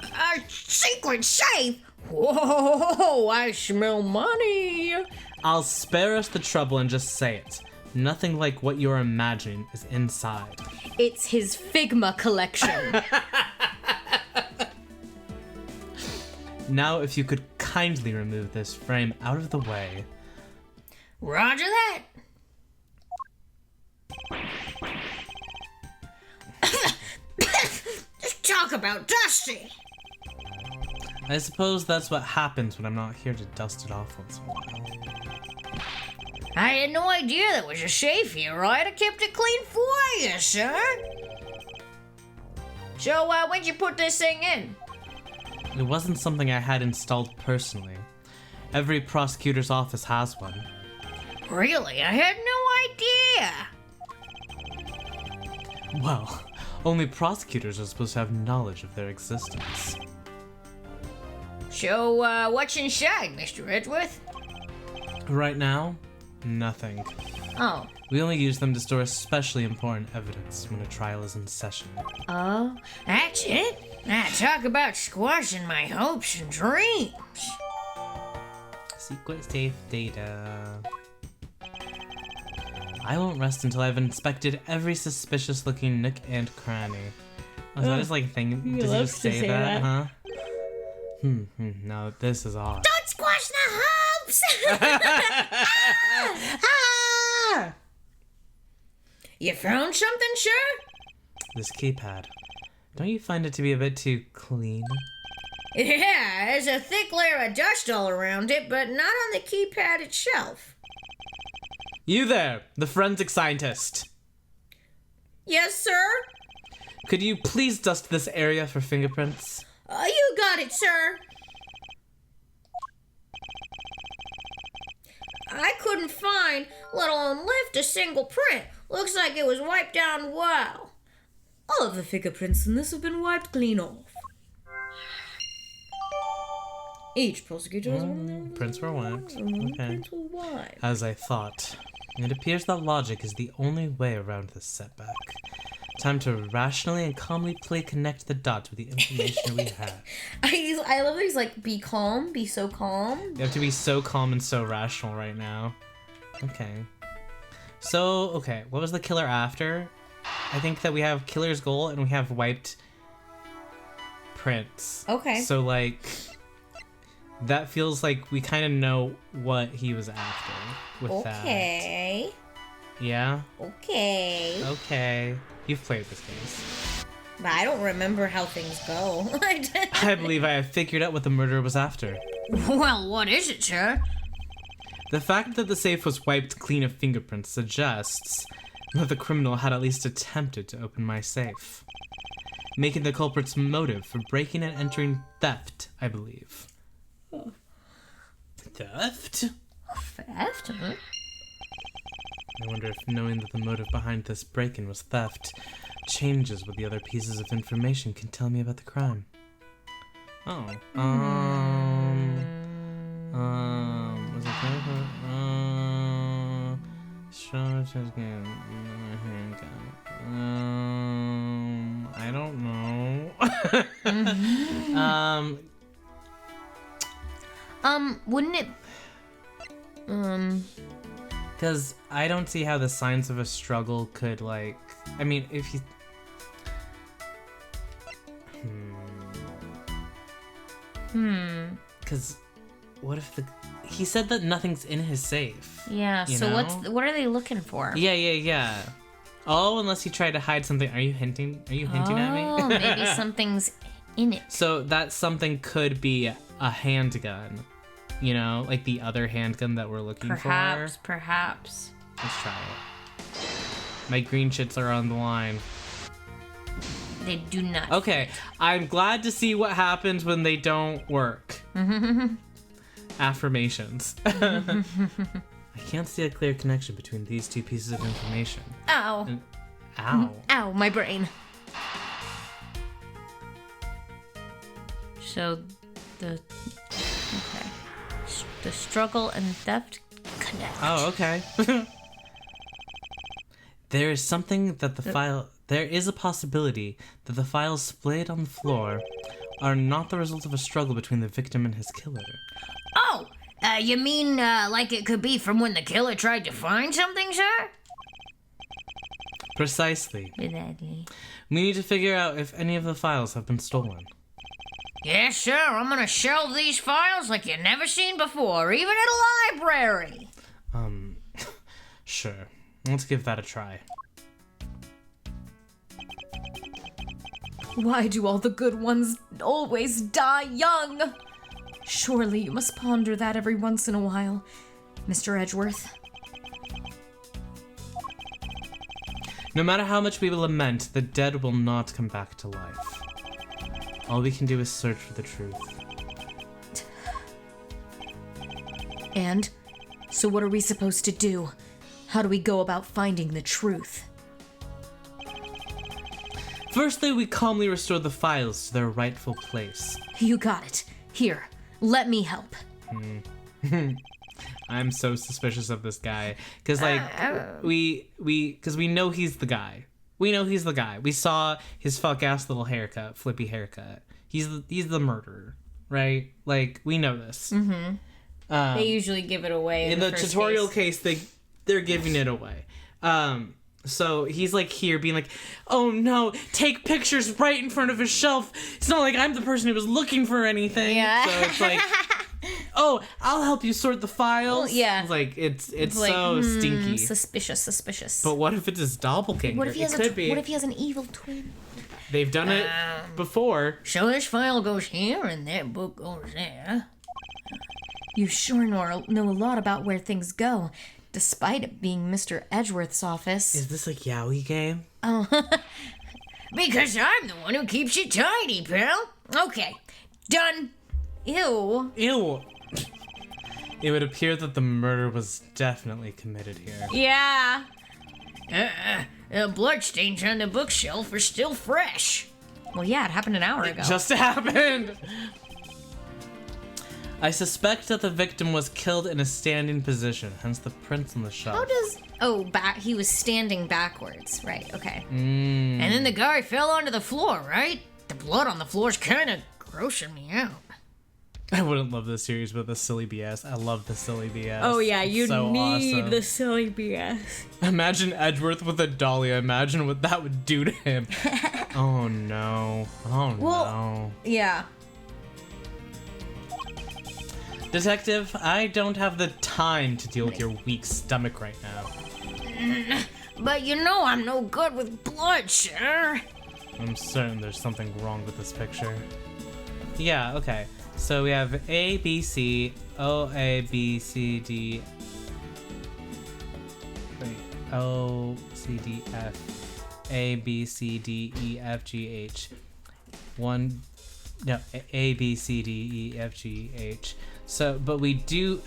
A secret safe? Whoa, I smell money. I'll spare us the trouble and just say it. Nothing like what you're imagining is inside. It's his Figma collection. Now, if you could kindly remove this frame out of the way. Roger that. Just talk about Dusty. I suppose that's what happens when I'm not here to dust it off once in a while. I had no idea there was a safe here. I'd have kept it clean for you, sir. So, when'd you put this thing in? It wasn't something I had installed personally. Every prosecutor's office has one. Really? I had no idea. Well, only prosecutors are supposed to have knowledge of their existence. So, what's inside, Mr. Edgeworth? Right now, nothing. Oh. We only use them to store especially important evidence when a trial is in session. Oh? That's it? Now talk about squashing my hopes and dreams. Secret safe data. I won't rest until I've inspected every suspicious-looking nook and cranny. Oh, is that his, like, thing? Does he loves just to say say that, that. huh? No, this is odd. Don't squash the hopes! You found something, sir? This keypad. Don't you find it to be a bit too clean? Yeah, there's a thick layer of dust all around it, but not on the keypad itself. You there, the forensic scientist. Yes, sir? Could you please dust this area for fingerprints? You got it, sir. I couldn't find, let alone lift, a single print. Looks like it was wiped down well. All of the fingerprints in this have been wiped clean off. Each prosecutor has one. Prints were wiped. Okay. Prints were wiped. As I thought. It appears that logic is the only way around this setback. Time to rationally and calmly connect the dots with the information we have. I love that he's like, be calm, be so calm. You have to be so calm and so rational right now. Okay. So, okay, what was the killer after? I think that we have killer's goal and we have wiped prints. Okay. So, like, that feels like we kind of know what he was after with that. Okay. Yeah? Okay. Okay. You've played this case. But I don't remember how things go. I believe I have figured out what the murderer was after. Well, what is it, sir? The fact that the safe was wiped clean of fingerprints suggests that the criminal had at least attempted to open my safe, making the culprit's motive for breaking and entering theft, I believe. Theft? Theft? Huh? I wonder if knowing that the motive behind this break-in was theft changes what the other pieces of information can tell me about the crime. Oh. Was it I don't know. Wouldn't it? Because I don't see how the signs of a struggle could, like... I mean, if you... Because what if the... He said that nothing's in his safe. Yeah, you so know? what are they looking for? Yeah. Oh, unless he tried to hide something. Are you hinting at me? Oh, maybe something's in it. So that something could be a handgun. You know, like the other handgun that we're looking for. Perhaps. Let's try it. My green shits are on the line. They do not. Okay, I'm glad to see what happens when they don't work. Affirmations. I can't see a clear connection between these two pieces of information. Ow. Ow. Ow, my brain. So, the struggle and theft connect. Oh, okay. There is something that there is a possibility that the files splayed on the floor are not the result of a struggle between the victim and his killer. Oh, you mean, like it could be from when the killer tried to find something, sir? Precisely. Exactly. We need to figure out if any of the files have been stolen. Yes, sir, I'm gonna shelve these files like you've never seen before, even at a library. Sure. Let's give that a try. Why do all the good ones always die young? Surely you must ponder that every once in a while, Mr. Edgeworth. No matter how much we lament, the dead will not come back to life. All we can do is search for the truth. And? So what are we supposed to do? How do we go about finding the truth? Firstly, we calmly restore the files to their rightful place. You got it. Here, let me help. I'm so suspicious of this guy. Because, like, because we know he's the guy. We know he's the guy. We saw his fuck-ass little haircut, flippy haircut. He's the murderer, right? Like, we know this. Mm-hmm. They usually give it away in the tutorial case. They're giving it away. So he's like here being like, oh no, take pictures right in front of his shelf. It's not like I'm the person who was looking for anything. Yeah. So it's like, oh, I'll help you sort the files. Well, yeah. It's like it's like, so stinky. Suspicious. But what if it's his doppelganger? What if he has it could be. What if he has an evil twin? They've done it before. So this file goes here and that book goes there. You sure know a lot about where things go, despite it being Mr. Edgeworth's office. Is this a Yowie game? Oh. Because I'm the one who keeps you tidy, pal. Okay, done. Ew. Ew. It would appear that the murder was definitely committed here. Yeah. The bloodstains on the bookshelf are still fresh. Well, yeah, it happened an hour ago. Just happened! I suspect that the victim was killed in a standing position, hence the prints on the shelf. How does... Oh, he was standing backwards. Right, okay. And then the guy fell onto the floor, right? The blood on the floor's kind of grossing me out. I wouldn't love this series with the silly BS. I love the silly BS. Oh, yeah, you so need awesome. the silly BS. Imagine Edgeworth with a dolly. Imagine what that would do to him. Oh, no. Oh, no. Yeah. Detective, I don't have the time to deal with your weak stomach right now. But you know I'm no good with blood, sir. I'm certain there's something wrong with this picture. Yeah, okay. So we have A, B, C, O, A, B, C, D. Wait. O, C, D, F. A, B, C, D, E, F, G, H. A, B, C, D, E, F, G, H. So, but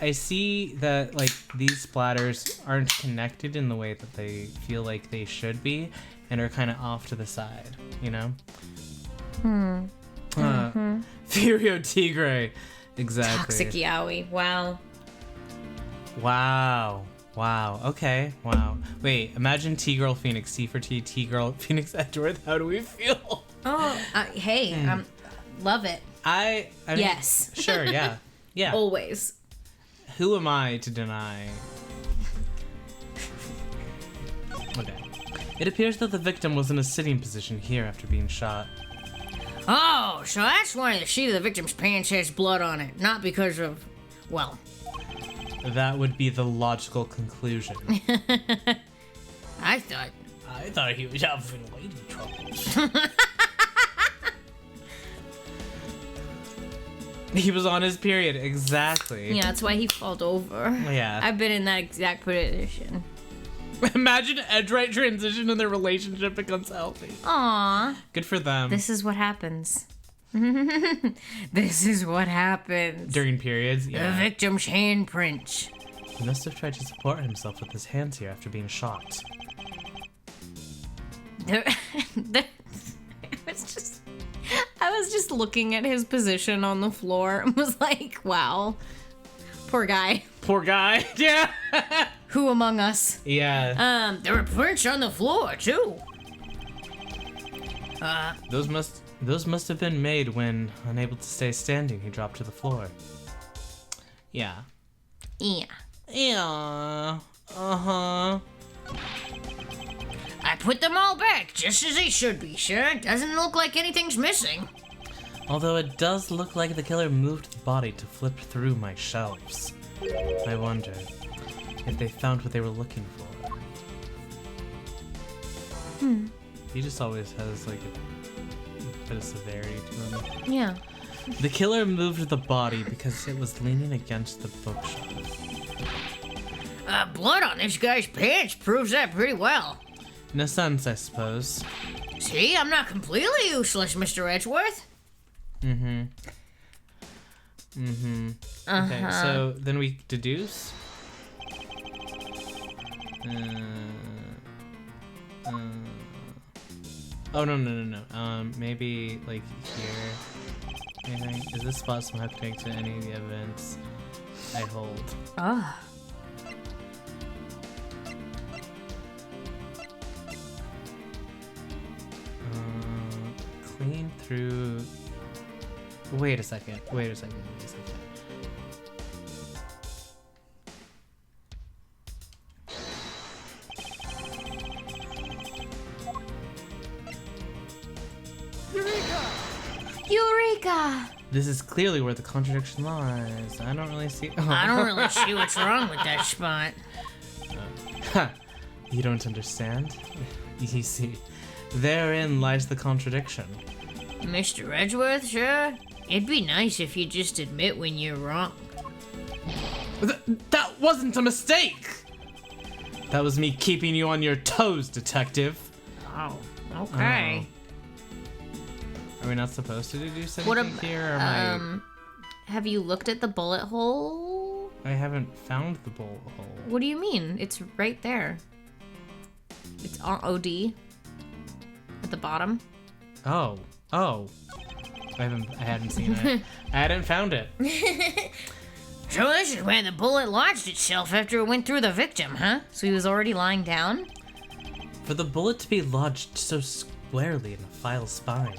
I see that, like, these splatters aren't connected in the way that they feel like they should be, and are kind of off to the side, you know? Furio Tigre. Exactly. Toxic yaoi. Wow. Wow. Wow, okay, wow. Wait, imagine T-Girl Phoenix, C for T, T-Girl Phoenix Edgeworth. How do we feel? Oh, hey, love it. I mean, Yes. Sure, yeah. Yeah. Always. Who am I to deny? Okay. It appears that the victim was in a sitting position here after being shot. Oh, so that's why the seat of the victim's pants has blood on it. Not because of, well, That would be the logical conclusion. I thought. I thought he was having lady troubles. He was on his period, exactly. Yeah, that's why he falled over. Yeah. I've been in that exact position. Imagine Edge-right transition and their relationship becomes healthy. Aww. Good for them. This is what happens. This is what happens. During periods, The yeah. victim's handprints. He must have tried to support himself with his hands here after being shot. I was just looking at his position on the floor and was like, wow. Poor guy. Poor guy. Yeah. Who among us? Yeah. There were prints on the floor, too. Those must have been made when, unable to stay standing, he dropped to the floor. Yeah. Yeah. Yeah. Uh-huh. I put them all back, just as they should be, sir. Doesn't look like anything's missing. Although it does look like the killer moved the body to flip through my shelves. I wonder if they found what they were looking for. He just always has like a bit of severity to him. Yeah. The killer moved the body because it was leaning against the bookshelf. Blood on this guy's pants proves that pretty well. In a sense, I suppose. See, I'm not completely useless, Mr. Edgeworth. Okay, so then we deduce. Oh no. Maybe like here. Anything? Is this spot somehow connected to any of the events I hold? Oh. Clean through. Wait a second. Eureka! This is clearly where the contradiction lies. I don't really see. I don't really see what's wrong with that spot. You don't understand? You see, therein lies the contradiction. Mr. Edgeworth, sure. It'd be nice if you just admit when you're wrong. That wasn't a mistake! That was me keeping you on your toes, detective. Oh, okay. Are we not supposed to deduce anything What ab- here? Or am Have you looked at the bullet hole? I haven't found the bullet hole. What do you mean? It's right there. It's on OD. At the bottom. Oh. I hadn't seen it. I hadn't found it. So this is where the bullet lodged itself after it went through the victim, huh? So he was already lying down? For the bullet to be lodged so squarely in the file's spine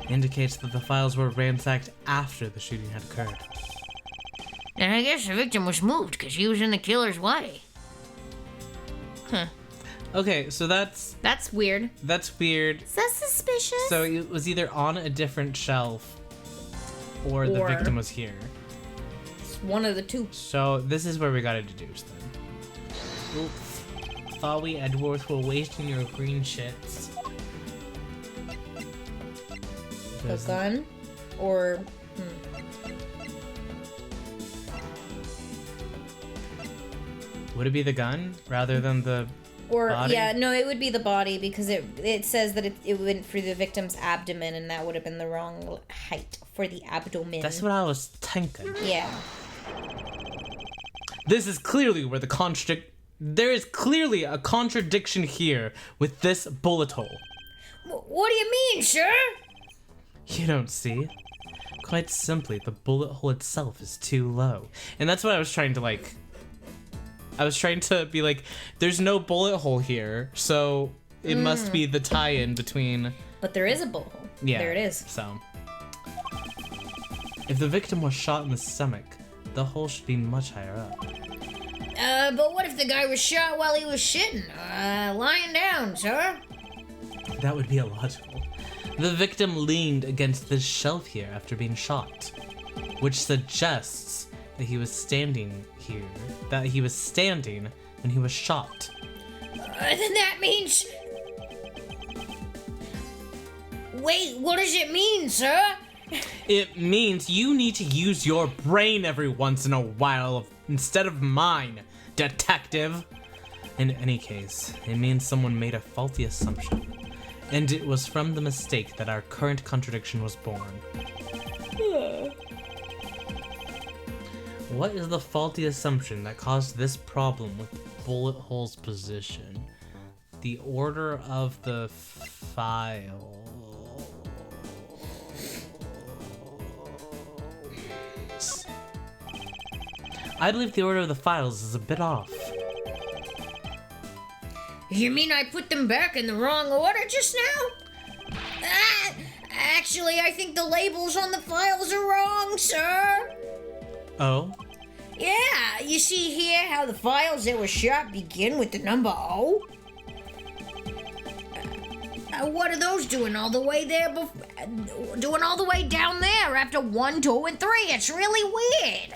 indicates that the files were ransacked after the shooting had occurred. And I guess the victim was moved because he was in the killer's way. Okay, so that's weird. weird. Is that suspicious? So it was either on a different shelf or the Or- victim was here. It's one of the two. So this is where we gotta deduce then. Oops. Thought we Edgeworth were wasting your green shits. The gun? Or... Would it be the gun rather than the Or, body? yeah, no, it would be the body because it says that it went through the victim's abdomen and that would have been the wrong height for the abdomen. That's what I was thinking. Yeah. This is clearly where there is clearly a contradiction here with this bullet hole. What do you mean, sir? You don't see? Quite simply, the bullet hole itself is too low. And that's what I was trying to I was trying to be like, there's no bullet hole here, so it must be the tie-in between... But there is a bullet hole. Yeah. There it is. So, if the victim was shot in the stomach, the hole should be much higher up. But what if the guy was shot while he was shitting? Lying down, sir? That would be illogical. The victim leaned against this shelf here after being shot, which suggests that he was standing here, that he was standing when he was shot. Then that means... Wait, what does it mean, sir? It means you need to use your brain every once in a while instead of mine, detective. In any case, it means someone made a faulty assumption, and it was from the mistake that our current contradiction was born. What is the faulty assumption that caused this problem with bullet hole's position? The order of the file. I believe the order of the files is a bit off. You mean I put them back in the wrong order just now? Actually, I think the labels on the files are wrong, sir. Oh? Yeah, you see here how the files that were shot begin with the number O? What are those doing all the way there? Doing all the way down there after 1, 2, and 3? It's really weird.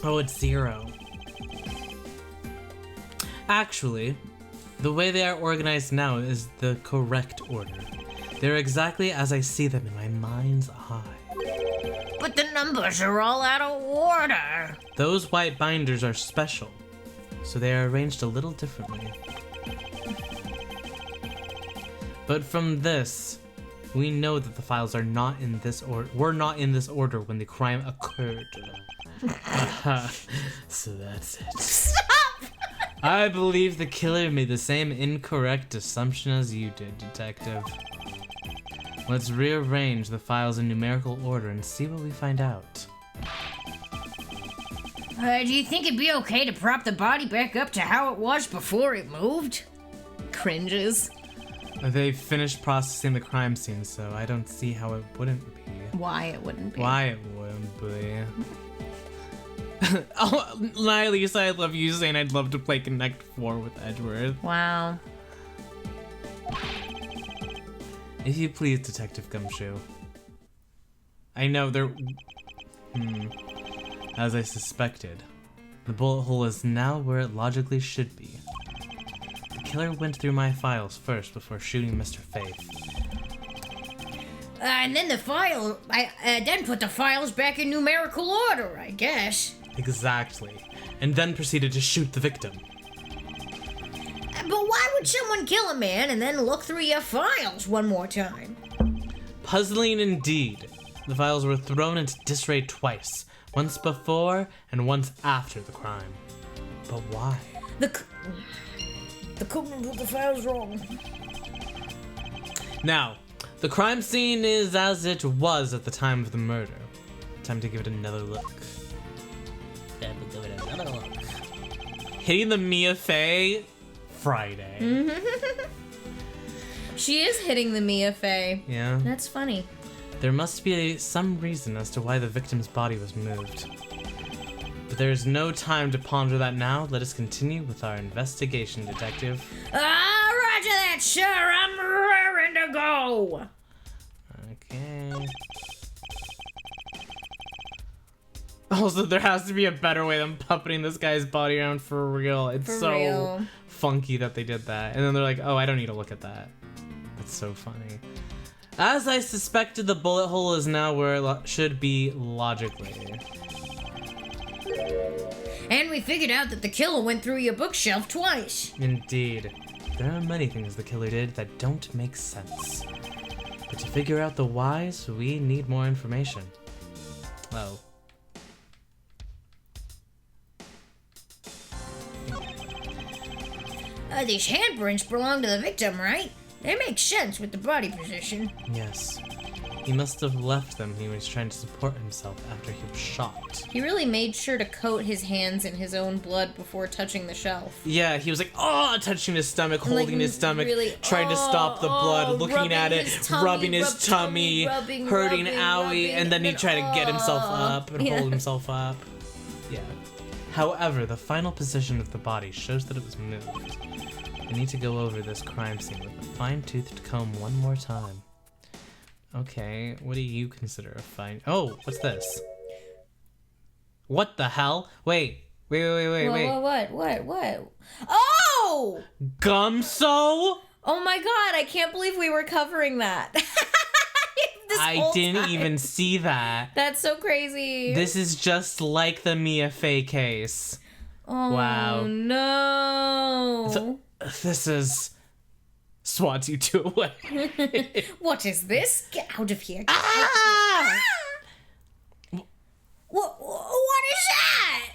Oh, it's 0. Actually, the way they are organized now is the correct order. They're exactly as I see them in my mind's eye. But the numbers are all out of order. Those white binders are special, so they are arranged a little differently. But from this, we know that the files are not in this order. Were not in this order when the crime occurred. So that's it. Stop! I believe the killer made the same incorrect assumption as you did, detective. Let's rearrange the files in numerical order and see what we find out. Do you think it'd be okay to prop the body back up to how it was before it moved? Cringes. They finished processing the crime scene, so I don't see how it wouldn't be. Why it wouldn't be. Why it wouldn't be. Oh, Lisa, I love you saying I'd love to play Connect 4 with Edgeworth. Wow. If you please, Detective Gumshoe. I know there... As I suspected, the bullet hole is now where it logically should be. The killer went through my files first before shooting Mr. Faith. And then I then put the files back in numerical order, I guess. Exactly. And then proceeded to shoot the victim. But why would someone kill a man and then look through your files one more time? Puzzling indeed. The files were thrown into disarray twice. Once before and once after the crime. But why? The cookman put the files wrong. Now, the crime scene is as it was at the time of the murder. Time to give it another look. Time to give it another look. Hitting the Mia Fey Friday. She is hitting the Mia Fey. Yeah. That's funny. There must be some reason as to why the victim's body was moved. But there is no time to ponder that now. Let us continue with our investigation, detective. Roger that, sir. I'm raring to go. Okay. Also, there has to be a better way than puppeting this guy's body around for real. It's For so real. funky that they did that. And then they're like, oh, I don't need to look at that. That's so funny. As I suspected, the bullet hole is now where it should be logically. And we figured out that the killer went through your bookshelf twice. Indeed. There are many things the killer did that don't make sense. But to figure out the whys, we need more information. Oh. These handprints belong to the victim, right? They make sense with the body position. Yes. He must have left them when he was trying to support himself after he was shot. He really made sure to coat his hands in his own blood before touching the shelf. Yeah, he was like, oh, touching his stomach, holding his stomach, really, trying to stop the blood, looking at it, rubbing his tummy, hurting owie, and then he tried to get himself up and hold himself up. Yeah. However, the final position of the body shows that it was moved. I need to go over this crime scene with a fine-toothed comb one more time. Okay, what do you consider a fine... Oh, what's this? What the hell? Wait. What? Oh! Gumso? Oh my god, I can't believe we were covering that. I didn't even see that. That's so crazy. This is just like the Mia Fey case. Oh, wow. No. This is... swats you two away. What is this? Get out of here. Ah! What is that?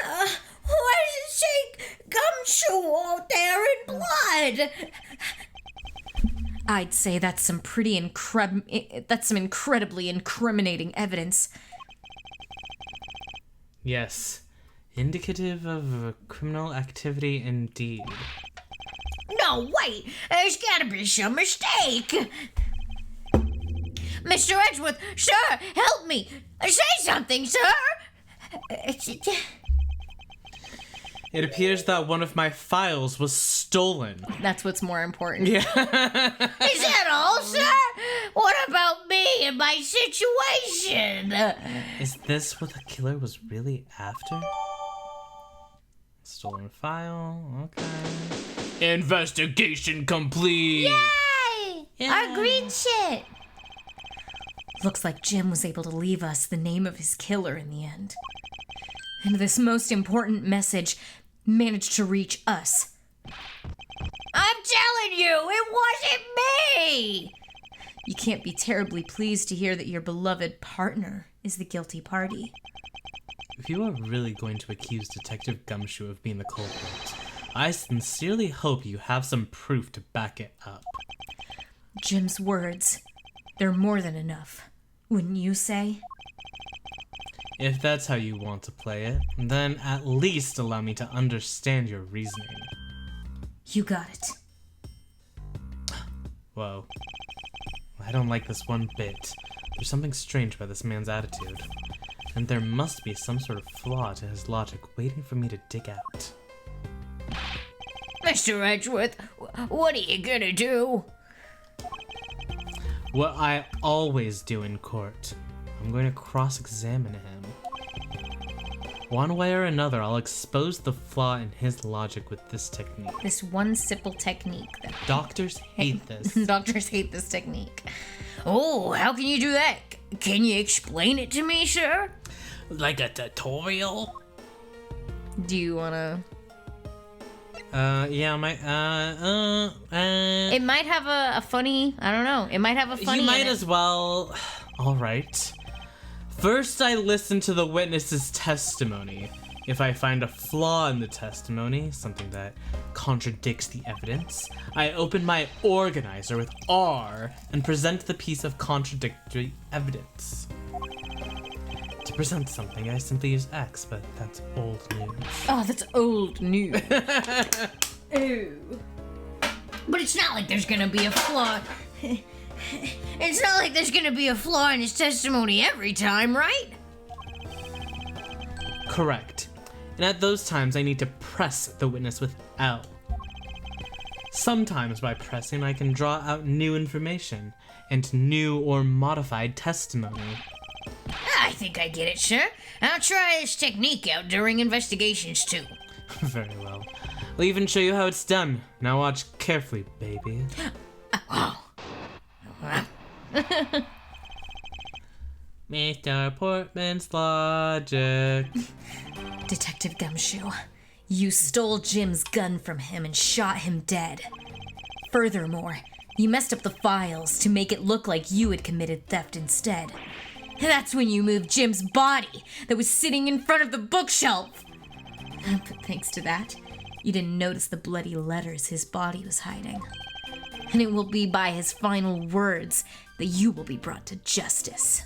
Why does it say gumshoe out there in blood? I'd say that's some incredibly incriminating evidence. Yes. Indicative of criminal activity indeed. No, wait. There's gotta be some mistake. Mr. Edgeworth, sir, help me. Say something, sir. It appears that one of my files was stolen. That's what's more important. Yeah. Is that all, sir? What about me and my situation? Is this what the killer was really after? Stolen file, okay. Investigation complete! Yay! Our green shit. Looks like Jim was able to leave us the name of his killer in the end. And this most important message managed to reach us. I'm telling you, it wasn't me! You can't be terribly pleased to hear that your beloved partner is the guilty party. If you are really going to accuse Detective Gumshoe of being the culprit, I sincerely hope you have some proof to back it up. Jim's words, they're more than enough, wouldn't you say? If that's how you want to play it, then at least allow me to understand your reasoning. You got it. Whoa. I don't like this one bit. There's something strange about this man's attitude. And there must be some sort of flaw to his logic waiting for me to dig out. Mr. Edgeworth, what are you gonna do? What I always do in court. I'm going to cross-examine him. One way or another, I'll expose the flaw in his logic with this technique. This one simple technique. Doctors hate this. Doctors hate this technique. Oh, how can you do that? Can you explain it to me, sir? Like a tutorial? Do you wanna... Yeah, It might have a funny... I don't know. It might have a funny... You might as well... Alright. First, I listen to the witness's testimony. If I find a flaw in the testimony, something that contradicts the evidence, I open my organizer with R and present the piece of contradictory evidence. To present something, I simply use X, but that's old news. Oh, that's old news. Ew. But it's not like there's gonna be a flaw. It's not like there's gonna be a flaw in his testimony every time, right? Correct. And at those times, I need to press the witness with L. Sometimes by pressing, I can draw out new information and new or modified testimony. I think I get it, sir. I'll try this technique out during investigations, too. Very well. I'll even show you how it's done. Now watch carefully, baby. Mr. Portman's logic. Detective Gumshoe, you stole Jim's gun from him and shot him dead. Furthermore, you messed up the files to make it look like you had committed theft instead. That's when you moved Jim's body that was sitting in front of the bookshelf. But thanks to that, you didn't notice the bloody letters his body was hiding. and it will be by his final words that you will be brought to justice.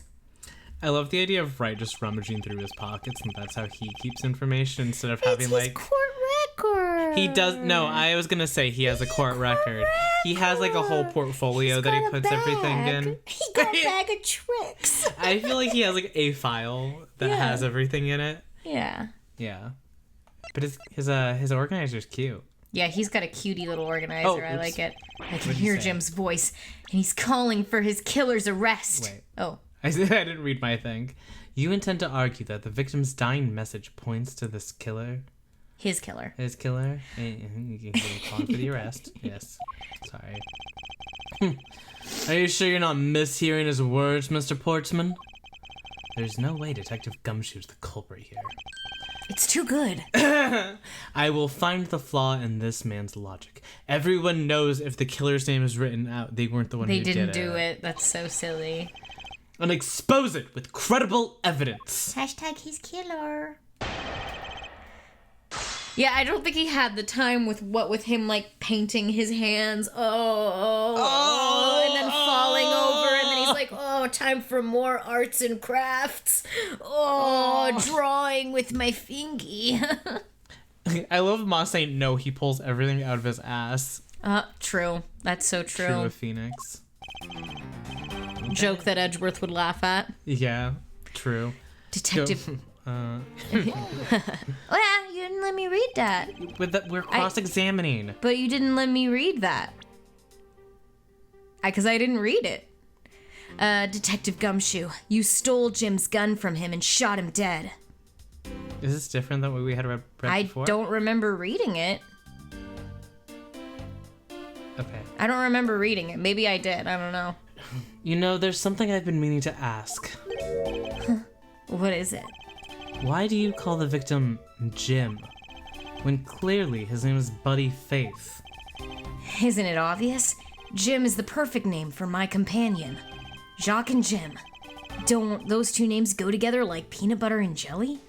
I love the idea of Wright just rummaging through his pockets, and that's how he keeps information instead of having It's his court record. He does. No, I was gonna say he has a court record. He has like a whole portfolio that he puts everything in. He got a bag of tricks. I feel like he has like a file that has everything in it. Yeah. Yeah, but his organizer's cute. Yeah, he's got a cutie little organizer. I like it. I can hear say? Jim's voice, and he's calling for his killer's arrest. Wait. Oh. I didn't read my thing. You intend to argue that the victim's dying message points to this killer? His killer. His killer? You can call for the arrest. Yes. Sorry. Are you sure you're not mishearing his words, Mr. Portsman? There's no way Detective Gumshoe's the culprit here. It's too good. I will find the flaw in this man's logic. Everyone knows if the killer's name is written out, they weren't the one who did it. They didn't do it. That's so silly. And expose it with credible evidence. Hashtag he's killer. Yeah, I don't think he had the time with him like painting his hands. And then falling over, and then he's like, time for more arts and crafts. Drawing with my fingy. I love Moss saying no, he pulls everything out of his ass. True. That's so true. True of Phoenix. Joke that Edgeworth would laugh at. Yeah, true. Detective. Oh yeah, you didn't let me read that. We're cross-examining. But you didn't let me read that. Because I didn't read it. Detective Gumshoe, you stole Jim's gun from him and shot him dead. Is this different than what we had read before? I don't remember reading it. Okay. I don't remember reading it. Maybe I did. I don't know. You know, there's something I've been meaning to ask. What is it? Why do you call the victim Jim, when clearly his name is Buddy Faith? Isn't it obvious? Jim is the perfect name for my companion. Jacques and Jim. Don't those two names go together like peanut butter and jelly?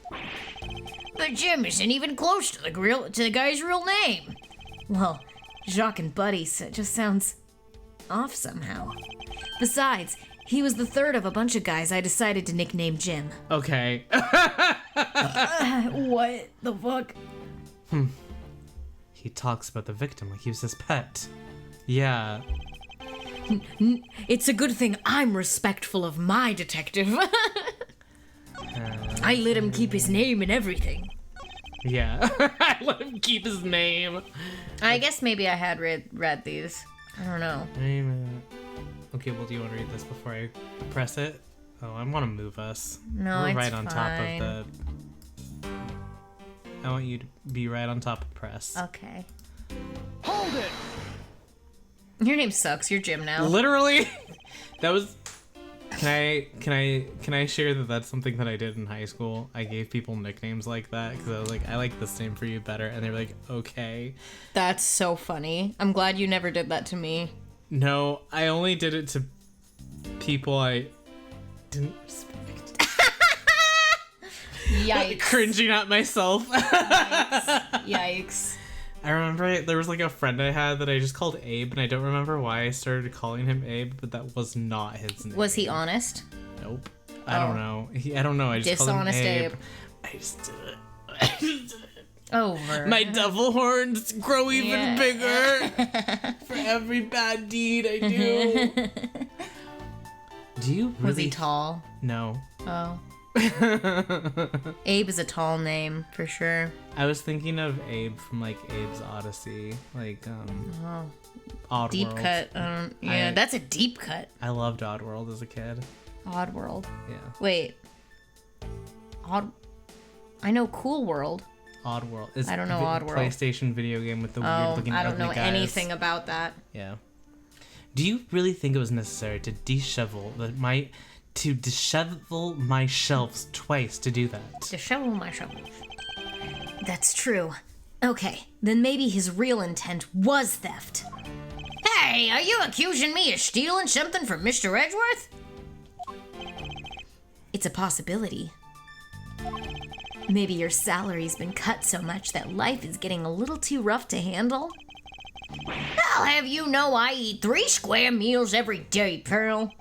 But Jim isn't even close to the guy's real name. Well, Jacques and Buddy just sounds off somehow. Besides, he was the third of a bunch of guys I decided to nickname Jim. Okay. What the fuck? He talks about the victim like he was his pet. Yeah. It's a good thing I'm respectful of my detective. I let him keep his name and everything. Yeah. I let him keep his name. I guess maybe I had read these. I don't know. Okay, well, do you want to read this before I press it? Oh, I want to move us. No, We're it's right on fine. top of the... I want you to be right on top of press. Okay. Hold it! Your name sucks. You're Jim now. Literally? That was... Can I share that that's something that I did in high school? I gave people nicknames like that because I was like, I like this name for you better. And they were like, okay. That's so funny. I'm glad you never did that to me. No, I only did it to people I didn't respect. Yikes. Cringing at myself. Yikes. I remember there was like a friend I had that I just called Abe, and I don't remember why I started calling him Abe, but that was not his name. Was he honest? Nope. I don't know. I don't know. I just Dishonest called him Abe. Abe. I just did it. I just did it. Over. My devil horns grow even bigger for every bad deed I do. Do you really... Was he tall? No. Oh. Abe is a tall name, for sure. I was thinking of Abe from, like, Abe's Odyssey. Like, Oddworld. Deep cut. That's a deep cut. I loved Oddworld as a kid. Oddworld. Yeah. Wait. I know Cool World. Oddworld. I don't know Oddworld. PlayStation video game with the weird looking I don't ugly know guys. anything about that. Yeah. Do you really think it was necessary to dishevel my shelves twice to do that? Dishevel my shovels. That's true. Okay, then maybe his real intent was theft. Hey, are you accusing me of stealing something from Mr. Edgeworth? It's a possibility. Maybe your salary's been cut so much that life is getting a little too rough to handle. I'll have you know I eat 3 square meals every day, pal.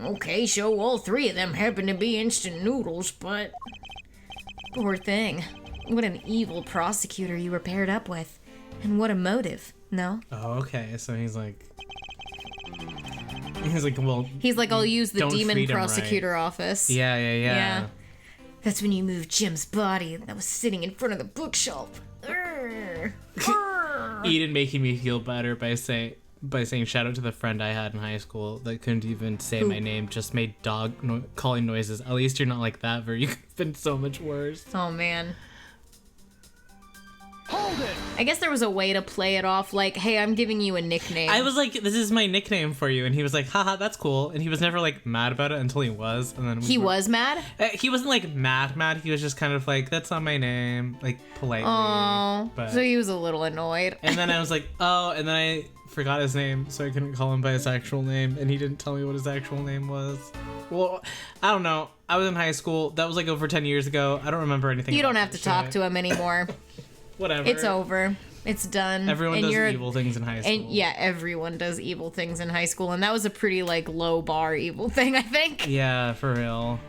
Okay, so all 3 of them happen to be instant noodles, but... Poor thing. What an evil prosecutor you were paired up with. And what a motive, no? Oh, okay. So he's like, well. He's like, I'll use the don't demon treat him prosecutor office. Yeah. That's when you moved Jim's body that was sitting in front of the bookshelf. Urgh. Urgh. Eden making me feel better by saying shout out to the friend I had in high school that couldn't even say my name, just made calling noises. At least you're not like that, Ver. You could have been so much worse. Oh, man. Hold it! I guess there was a way to play it off like, hey, I'm giving you a nickname. I was like, this is my nickname for you. And he was like, haha, that's cool. And he was never like mad about it until he was. And then He was mad? He wasn't like mad. He was just kind of like, that's not my name, like politely. Oh, but... so he was a little annoyed. And then I was like, oh, and then I forgot his name, so I couldn't call him by his actual name, and he didn't tell me what his actual name was. Well, I don't know. I was in high school. That was like over 10 years ago. I don't remember anything. You don't have to talk to him anymore. Whatever. It's over. It's done. Everyone does evil things in high school. And yeah, everyone does evil things in high school, and that was a pretty like low bar evil thing, I think. Yeah, for real.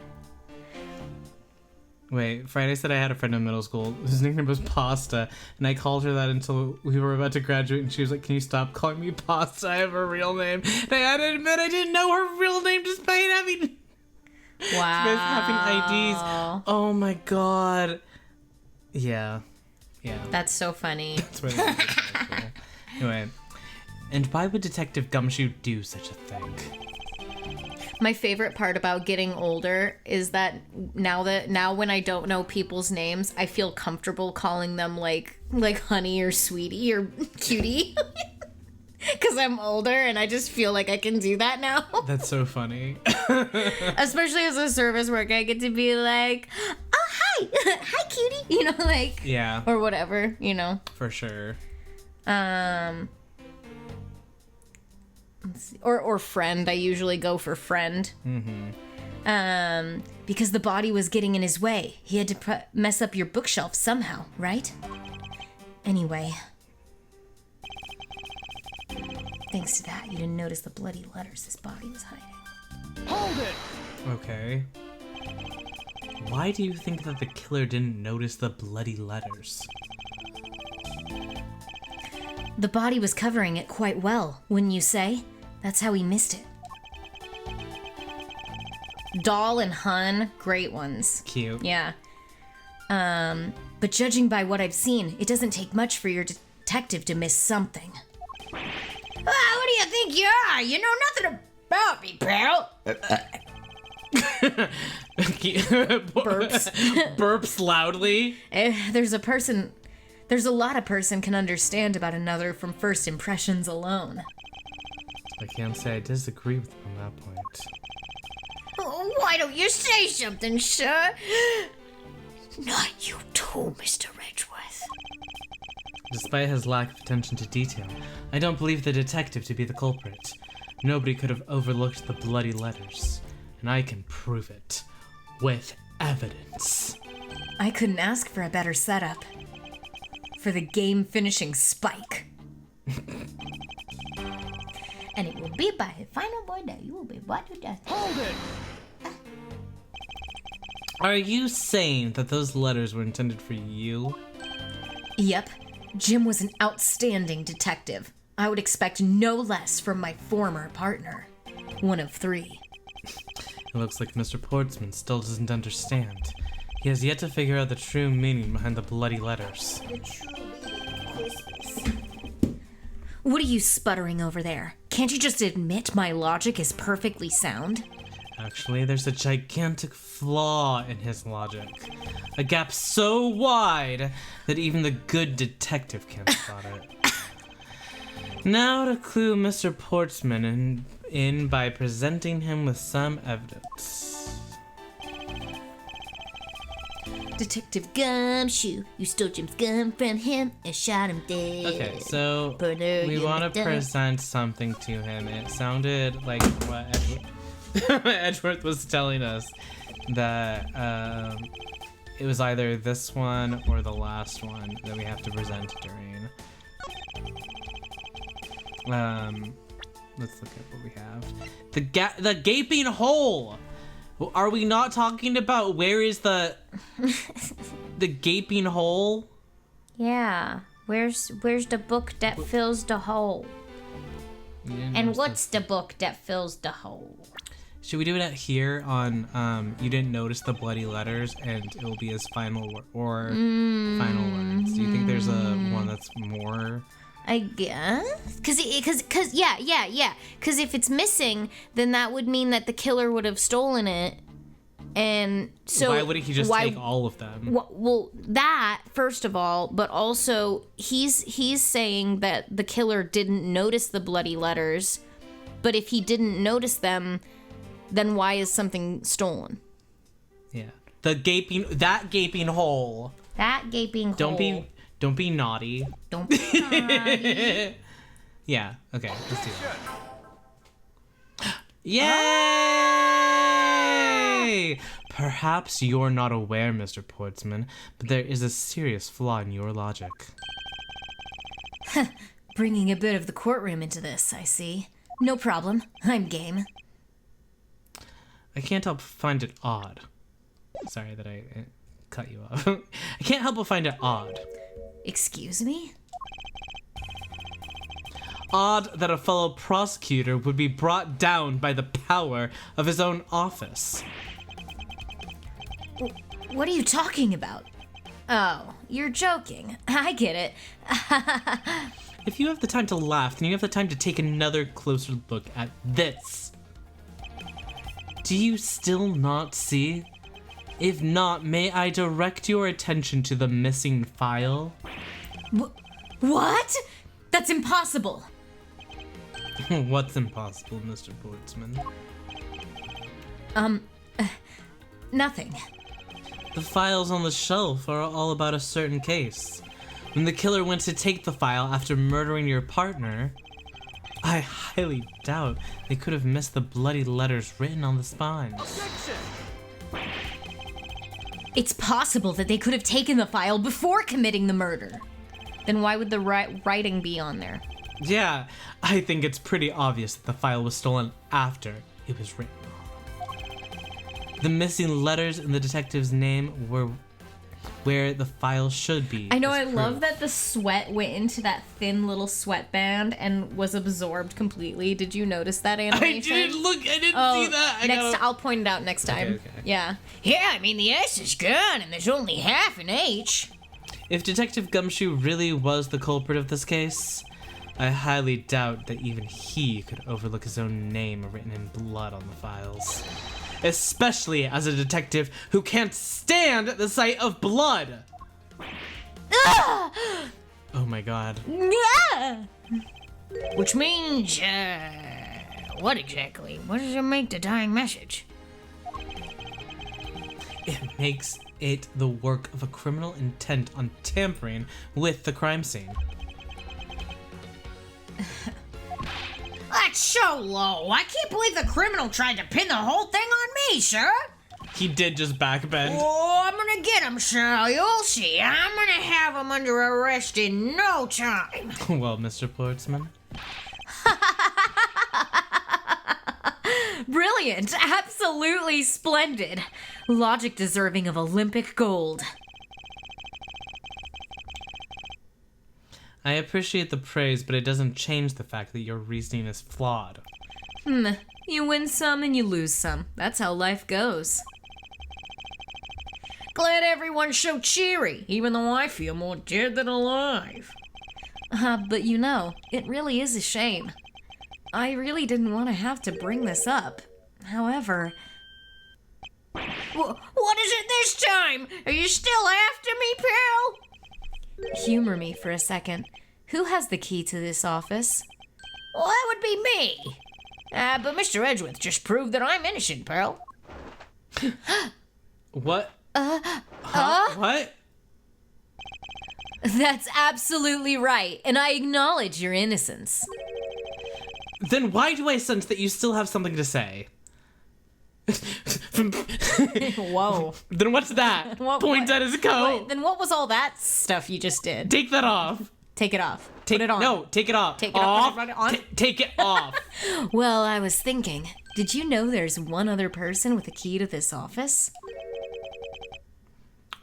Wait, Friday said I had a friend in middle school whose nickname was Pasta, and I called her that until we were about to graduate, and she was like, can you stop calling me Pasta? I have a real name. And I had to admit I didn't know her real name despite having... Wow. IDs. Oh my god. Yeah. That's so funny. That's what it is. Anyway. And why would Detective Gumshoe do such a thing? My favorite part about getting older is that now when I don't know people's names, I feel comfortable calling them like honey or sweetie or cutie. Because I'm older and I just feel like I can do that now. That's so funny. Especially as a service worker, I get to be like, oh, hi. Hi, cutie. You know, like. Yeah. Or whatever, you know. For sure. Let's see. Or friend. I usually go for friend. Mm-hmm. Because the body was getting in his way. He had to mess up your bookshelf somehow, right? Anyway. Thanks to that, you didn't notice the bloody letters his body was hiding. Hold it! Okay. Why do you think that the killer didn't notice the bloody letters? The body was covering it quite well, wouldn't you say? That's how he missed it. Doll and Hun, great ones. Cute. Yeah. But judging by what I've seen, it doesn't take much for your detective to miss something. Who do you think you are? You know nothing about me, pal. Burps loudly. There's a lot a person can understand about another from first impressions alone. I can't say I disagree with him on that point. Oh, why don't you say something, sir? Not you too, Mr. Edgeworth. Despite his lack of attention to detail, I don't believe the detective to be the culprit. Nobody could have overlooked the bloody letters, and I can prove it with evidence. I couldn't ask for a better setup. For the game-finishing spike. And it will be by a final word that you will be brought to death. Hold it! Are you saying that those letters were intended for you? Yep. Jim was an outstanding detective. I would expect no less from my former partner. One of 3. It looks like Mr. Portsman still doesn't understand. He has yet to figure out the true meaning behind the bloody letters. What are you sputtering over there? Can't you just admit my logic is perfectly sound? Actually, there's a gigantic flaw in his logic. A gap so wide that even the good detective can't spot it. Now to clue Mr. Portsman in by presenting him with some evidence. Detective Gumshoe, you stole Jim's gun from him and shot him dead. Okay, so Burner, we you want to done. present something to him. It sounded like what Edgeworth was telling us, that it was either this one or the last one that we have to present during. Let's look at what we have. The gaping hole. Are we not talking about where is the gaping hole? Yeah. Where's the book that fills the hole? And what's the book that fills the hole? Should we do it at here on you didn't notice the bloody letters, and it will be as final final words? Do you think there's a one that's more? I guess. Cause yeah. Cause if it's missing, then that would mean that the killer would have stolen it. And so why wouldn't he just take all of them? Well, that first of all, but also he's saying that the killer didn't notice the bloody letters, but if he didn't notice them, then why is something stolen? Yeah, that gaping hole. That gaping hole. Don't be naughty. Don't be naughty. Yeah. Okay. Let's do that. Yay! Perhaps you're not aware, Mr. Portsman, but there is a serious flaw in your logic. Bringing a bit of the courtroom into this, I see. No problem. I'm game. I can't help find it odd. Sorry that I cut you off. I can't help but find it odd. Excuse me? Odd that a fellow prosecutor would be brought down by the power of his own office. What are you talking about? Oh, you're joking. I get it. If you have the time to laugh, then you have the time to take another closer look at this. Do you still not see? If not, may I direct your attention to the missing file? What? That's impossible. What's impossible, Mr. Portsman? Nothing. The files on the shelf are all about a certain case. When the killer went to take the file after murdering your partner, I highly doubt they could have missed the bloody letters written on the spines. It's possible that they could have taken the file before committing the murder. Then why would the writing be on there? Yeah, I think it's pretty obvious that the file was stolen after it was written. The missing letters in the detective's name were where the file should be. I know, I love that the sweat went into that thin little sweatband and was absorbed completely. Did you notice that animation? I didn't see that. I'll point it out next time. Okay. Yeah. Yeah, I mean, the S is gone and there's only half an H. If Detective Gumshoe really was the culprit of this case, I highly doubt that even he could overlook his own name written in blood on the files. Especially as a detective who can't stand the sight of blood. Oh my god. Which means, what exactly? What does it make the dying message? It makes it the work of a criminal intent on tampering with the crime scene. That's so low. I can't believe the criminal tried to pin the whole thing on me, sir. He did just backbend. Oh, I'm gonna get him, sir. You'll see. I'm gonna have him under arrest in no time. Well, Mr. Portsman. Brilliant. Absolutely splendid. Logic deserving of Olympic gold. I appreciate the praise, but it doesn't change the fact that your reasoning is flawed. You win some and you lose some. That's how life goes. Glad everyone's so cheery, even though I feel more dead than alive. But you know, it really is a shame. I really didn't want to have to bring this up. However... What is it this time? Are you still after me, pal? Humor me for a second. Who has the key to this office? Well, that would be me. But Mr. Edgeworth just proved that I'm innocent, pal. What? What? That's absolutely right, and I acknowledge your innocence. Then why do I sense that you still have something to say? Whoa. Then what's that? Point at his coat. Then what was all that stuff you just did? Take that off. Take it off. Put it on. No, take it off. Take it off. Put it on. Take it off. Well, I was thinking, did you know there's one other person with a key to this office?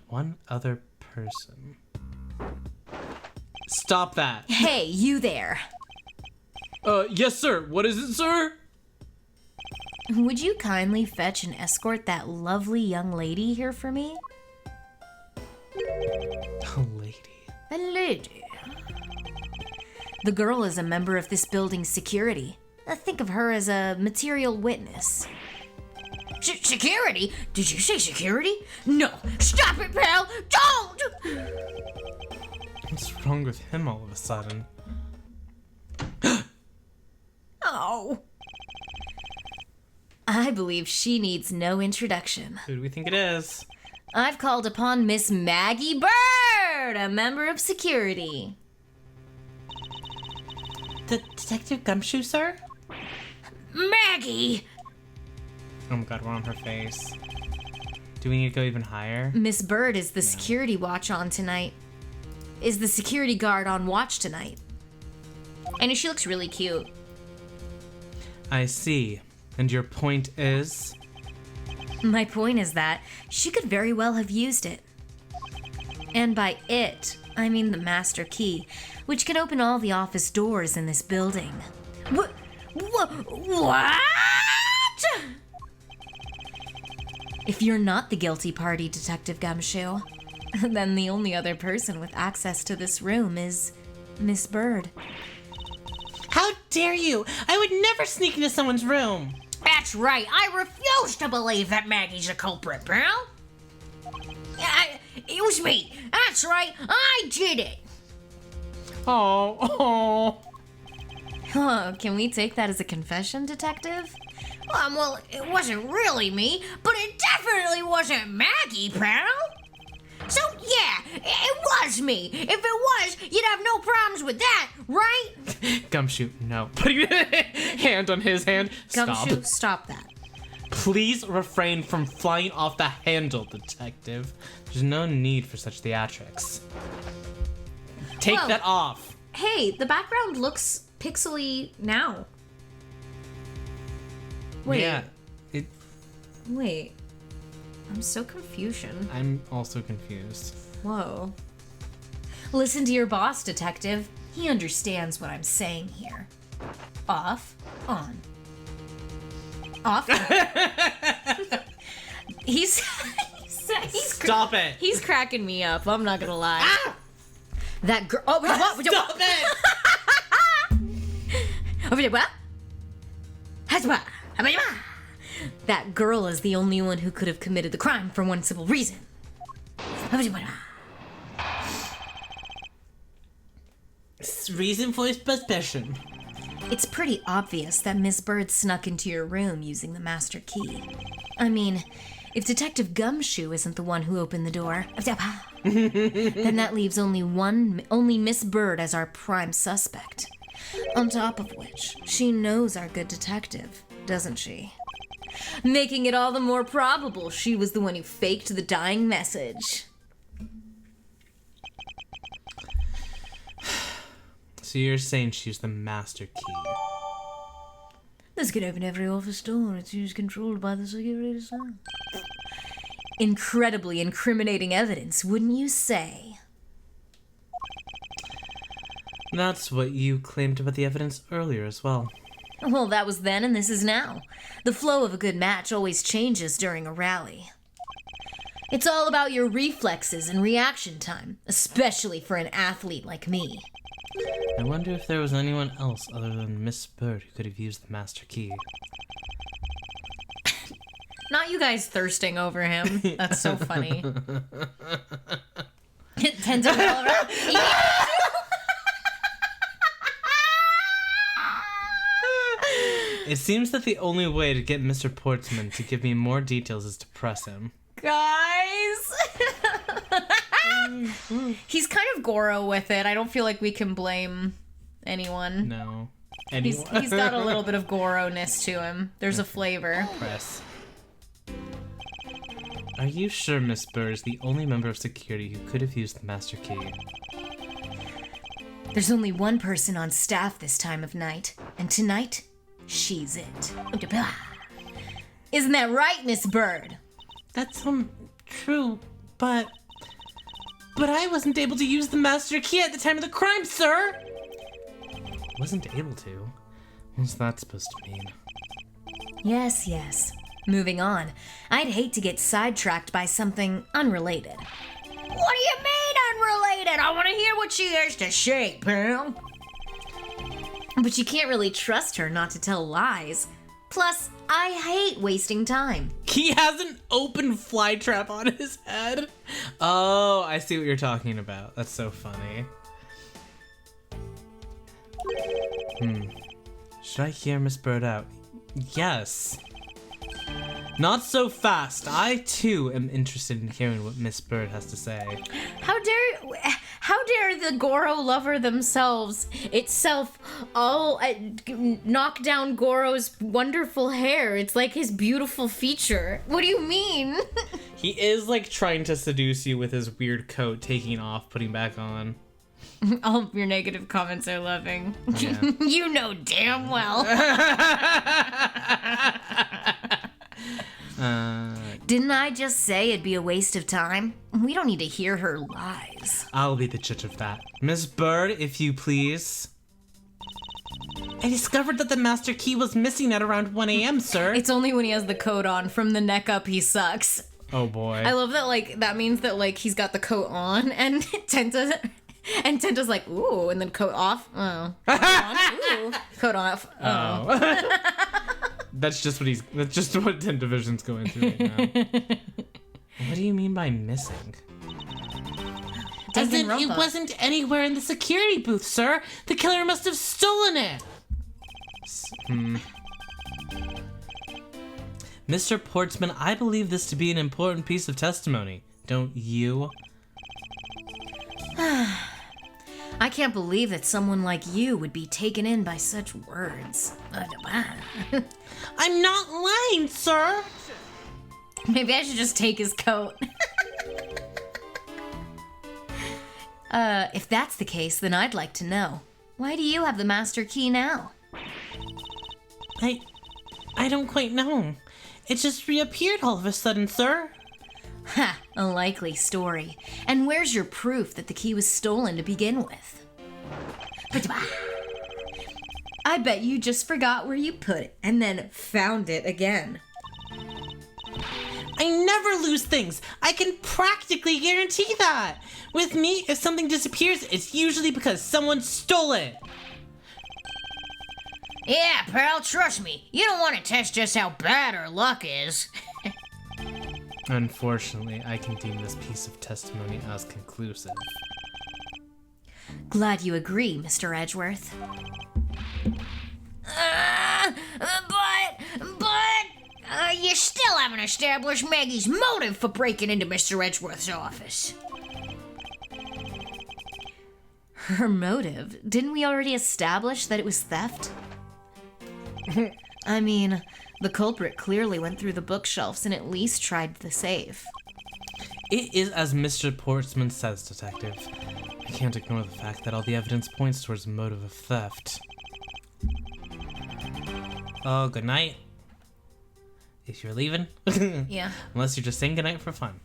One other person. Stop that. Hey, you there. Yes, sir. What is it, sir? Would you kindly fetch and escort that lovely young lady here for me? A lady. A lady. The girl is a member of this building's security. Think of her as a material witness. Security? Did you say security? No. Stop it, pal. Don't! What's wrong with him all of a sudden? Oh. I believe she needs no introduction. Who do we think it is? I've called upon Miss Maggie Bird, a member of security. Detective Gumshoe, sir? Maggie! Oh my god, we're on her face. Do we need to go even higher? Miss Bird is the security watch on tonight. Is the security guard on watch tonight. And she looks really cute. I see. And your point is? My point is that she could very well have used it. And by it, I mean the master key, which can open all the office doors in this building. What? If you're not the guilty party, Detective Gumshoe, then the only other person with access to this room is Miss Bird. How dare you! I would never sneak into someone's room! That's right. I refuse to believe that Maggie's a culprit, pal. It was me. That's right. I did it. Oh. Huh, can we take that as a confession, Detective? Well, it wasn't really me, but it definitely wasn't Maggie, pal. So, yeah, it was me. If it was, you'd have no problems with that, right? Gumshoe, no. Putting a hand on his hand. Gumshoe, Stop. stop that. Please refrain from flying off the handle, Detective. There's no need for such theatrics. Take Whoa. that off. Hey, the background looks pixely now. Wait, Yeah. wait. I'm so confusion. I'm also confused. Whoa. Listen to your boss, Detective. He understands what I'm saying here. Off, on. Off. he's Stop it! He's cracking me up. I'm not gonna lie. That girl. Oh, what? Stop it! That girl is the only one who could have committed the crime for one simple reason. Reason for suspicion. It's pretty obvious that Miss Bird snuck into your room using the master key. I mean, if Detective Gumshoe isn't the one who opened the door, then that leaves only Miss Bird as our prime suspect. On top of which, she knows our good detective, doesn't she? Making it all the more probable she was the one who faked the dying message. So you're saying she's the master key? This could open every office door. It's used controlled by the security staff. Incredibly incriminating evidence, wouldn't you say? That's what you claimed about the evidence earlier as well. Well, that was then and this is now. The flow of a good match always changes during a rally. It's all about your reflexes and reaction time, especially for an athlete like me. I wonder if there was anyone else other than Miss Bird who could have used the master key. Not you guys thirsting over him. That's so funny. Tends to all around. It seems that the only way to get Mr. Portsman to give me more details is to press him. Guys! He's kind of Goro with it. I don't feel like we can blame anyone. No. He's got a little bit of Goro-ness to him. There's a flavor. Press. Are you sure Miss Bird is the only member of security who could have used the master key? There's only one person on staff this time of night, and tonight, she's it. Isn't that right, Miss Bird? That's true, but I wasn't able to use the master key at the time of the crime, sir. Wasn't able to? What's that supposed to mean? Yes. Moving on. I'd hate to get sidetracked by something unrelated. What do you mean unrelated? I want to hear what she has to say, pal. But you can't really trust her not to tell lies. Plus, I hate wasting time. He has an open flytrap on his head. Oh, I see what you're talking about. That's so funny. Should I hear Miss Bird out? Yes. Not so fast. I, too, am interested in hearing what Miss Bird has to say. How dare the Goro lover themselves itself all knock down Goro's wonderful hair. It's like his beautiful feature. What do you mean? He is like trying to seduce you with his weird coat, taking off, putting back on. All of your negative comments are loving. Yeah. You know damn well. Didn't I just say it'd be a waste of time? We don't need to hear her lies. I'll be the judge of that. Miss Bird, if you please. I discovered that the master key was missing at around 1 a.m., sir. It's only when he has the coat on. From the neck up, he sucks. Oh boy. I love that, like, that means that, like, he's got the coat on, and Tenta's like, ooh, and then coat off. Oh. Coat on. Ooh. Coat off. Oh. That's just what 10 Division's going through right now. What do you mean by missing? It wasn't anywhere in the security booth, sir. The killer must have stolen it. Mr. Portsman, I believe this to be an important piece of testimony. Don't you? I can't believe that someone like you would be taken in by such words. I'm not lying, sir. Maybe I should just take his coat. If that's the case, then I'd like to know. Why do you have the master key now? I don't quite know. It just reappeared all of a sudden, sir. Ha, a likely story. And where's your proof that the key was stolen to begin with? I bet you just forgot where you put it and then found it again. I never lose things. I can practically guarantee that. With me, if something disappears, it's usually because someone stole it. Yeah, pal, trust me. You don't want to test just how bad our luck is. Unfortunately, I can deem this piece of testimony as conclusive. Glad you agree, Mr. Edgeworth. But you still haven't established Maggie's motive for breaking into Mr. Edgeworth's office. Her motive? Didn't we already establish that it was theft? I mean, the culprit clearly went through the bookshelves and at least tried the safe. It is as Mr. Portsman says, Detective. I can't ignore the fact that all the evidence points towards a motive of theft. Oh, good night. If you're leaving. Yeah. Unless you're just saying goodnight for fun.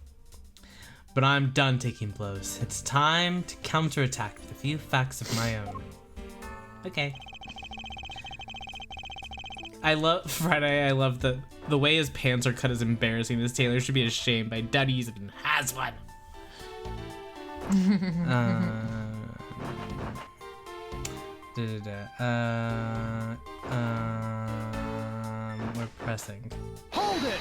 But I'm done taking blows. It's time to counterattack with a few facts of my own. Okay. I love Friday. I love the way his pants are cut is embarrassing. This tailor should be ashamed. I doubt he even has one. We're pressing. Hold it!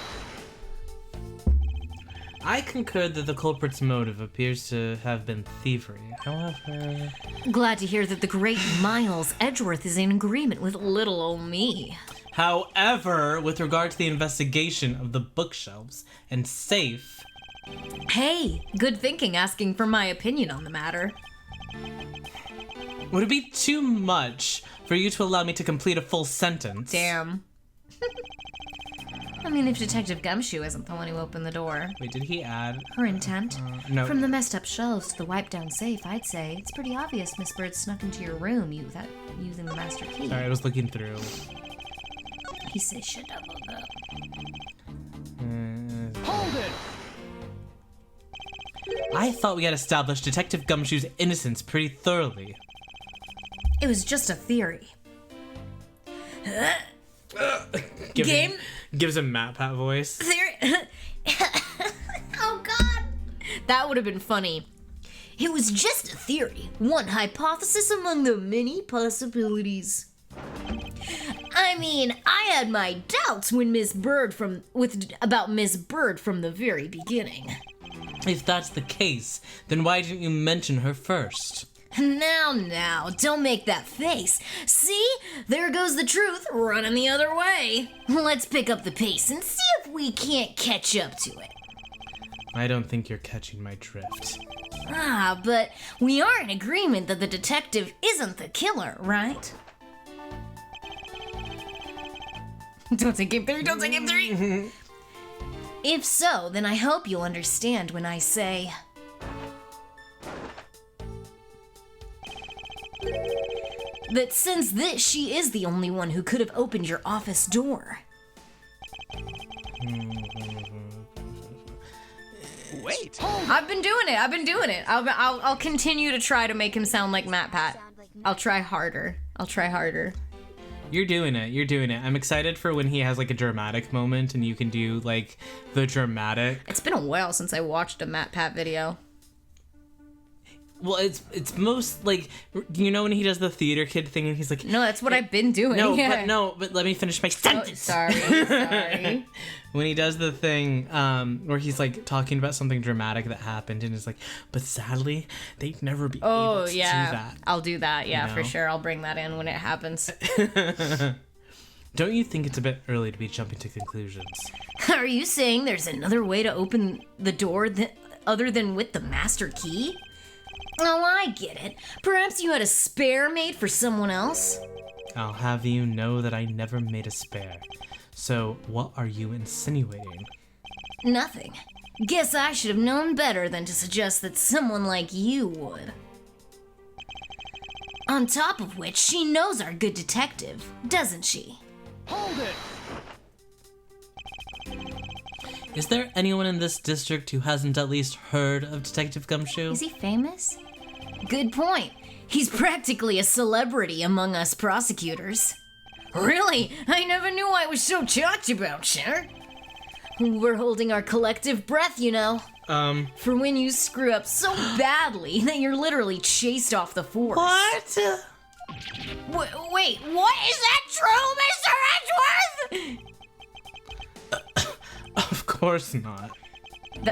I concur that the culprit's motive appears to have been thievery. However... Glad to hear that the great Miles Edgeworth is in agreement with little old me. However, with regard to the investigation of the bookshelves and safe... Hey, good thinking asking for my opinion on the matter. Would it be too much for you to allow me to complete a full sentence? Damn. I mean, if Detective Gumshoe isn't the one who opened the door. Wait, did he add? Her intent? No. From the messed up shelves to the wiped down safe, I'd say it's pretty obvious Miss Bird snuck into your room without using the master key. Sorry, I was looking through. He says shut up, up. Hold it! I thought we had established Detective Gumshoe's innocence pretty thoroughly. It was just a theory. Gives him Matt Pat voice. Theory. Oh God, that would have been funny. It was just a theory, one hypothesis among the many possibilities. I mean, I had my doubts when about Miss Bird from the very beginning. If that's the case, then why didn't you mention her first? Now, don't make that face. See? There goes the truth running the other way. Let's pick up the pace and see if we can't catch up to it. I don't think you're catching my drift. But we are in agreement that the detective isn't the killer, right? Don't say game theory, don't say game theory! If so, then I hope you'll understand when I say... that since she is the only one who could have opened your office door. Wait! I've been doing it. I'll continue to try to make him sound like Matt Pat. I'll try harder. You're doing it. I'm excited for when he has like a dramatic moment and you can do like the dramatic. It's been a while since I watched a Matt Pat video. Well, it's most like, you know, when he does the theater kid thing and he's like, No, that's what I've been doing. but let me finish my sentence. Sorry. When he does the thing where he's like talking about something dramatic that happened and is like, but sadly, they'd never be able to do that. I'll do that. Yeah, You for know? sure. I'll bring that in when it happens. Don't you think it's a bit early to be jumping to conclusions? Are you saying there's another way to open the door other than with the master key? Oh, I get it. Perhaps you had a spare made for someone else? I'll have you know that I never made a spare. So, what are you insinuating? Nothing. Guess I should have known better than to suggest that someone like you would. On top of which, she knows our good detective, doesn't she? Hold it! Is there anyone in this district who hasn't at least heard of Detective Gumshoe? Is he famous? Good point. He's practically a celebrity among us prosecutors. Really? I never knew I was so talked about, sir. We're holding our collective breath, you know. For when you screw up so badly that you're literally chased off the force. What? Wait, what? Is that true, Mr. Edgeworth? Of course not.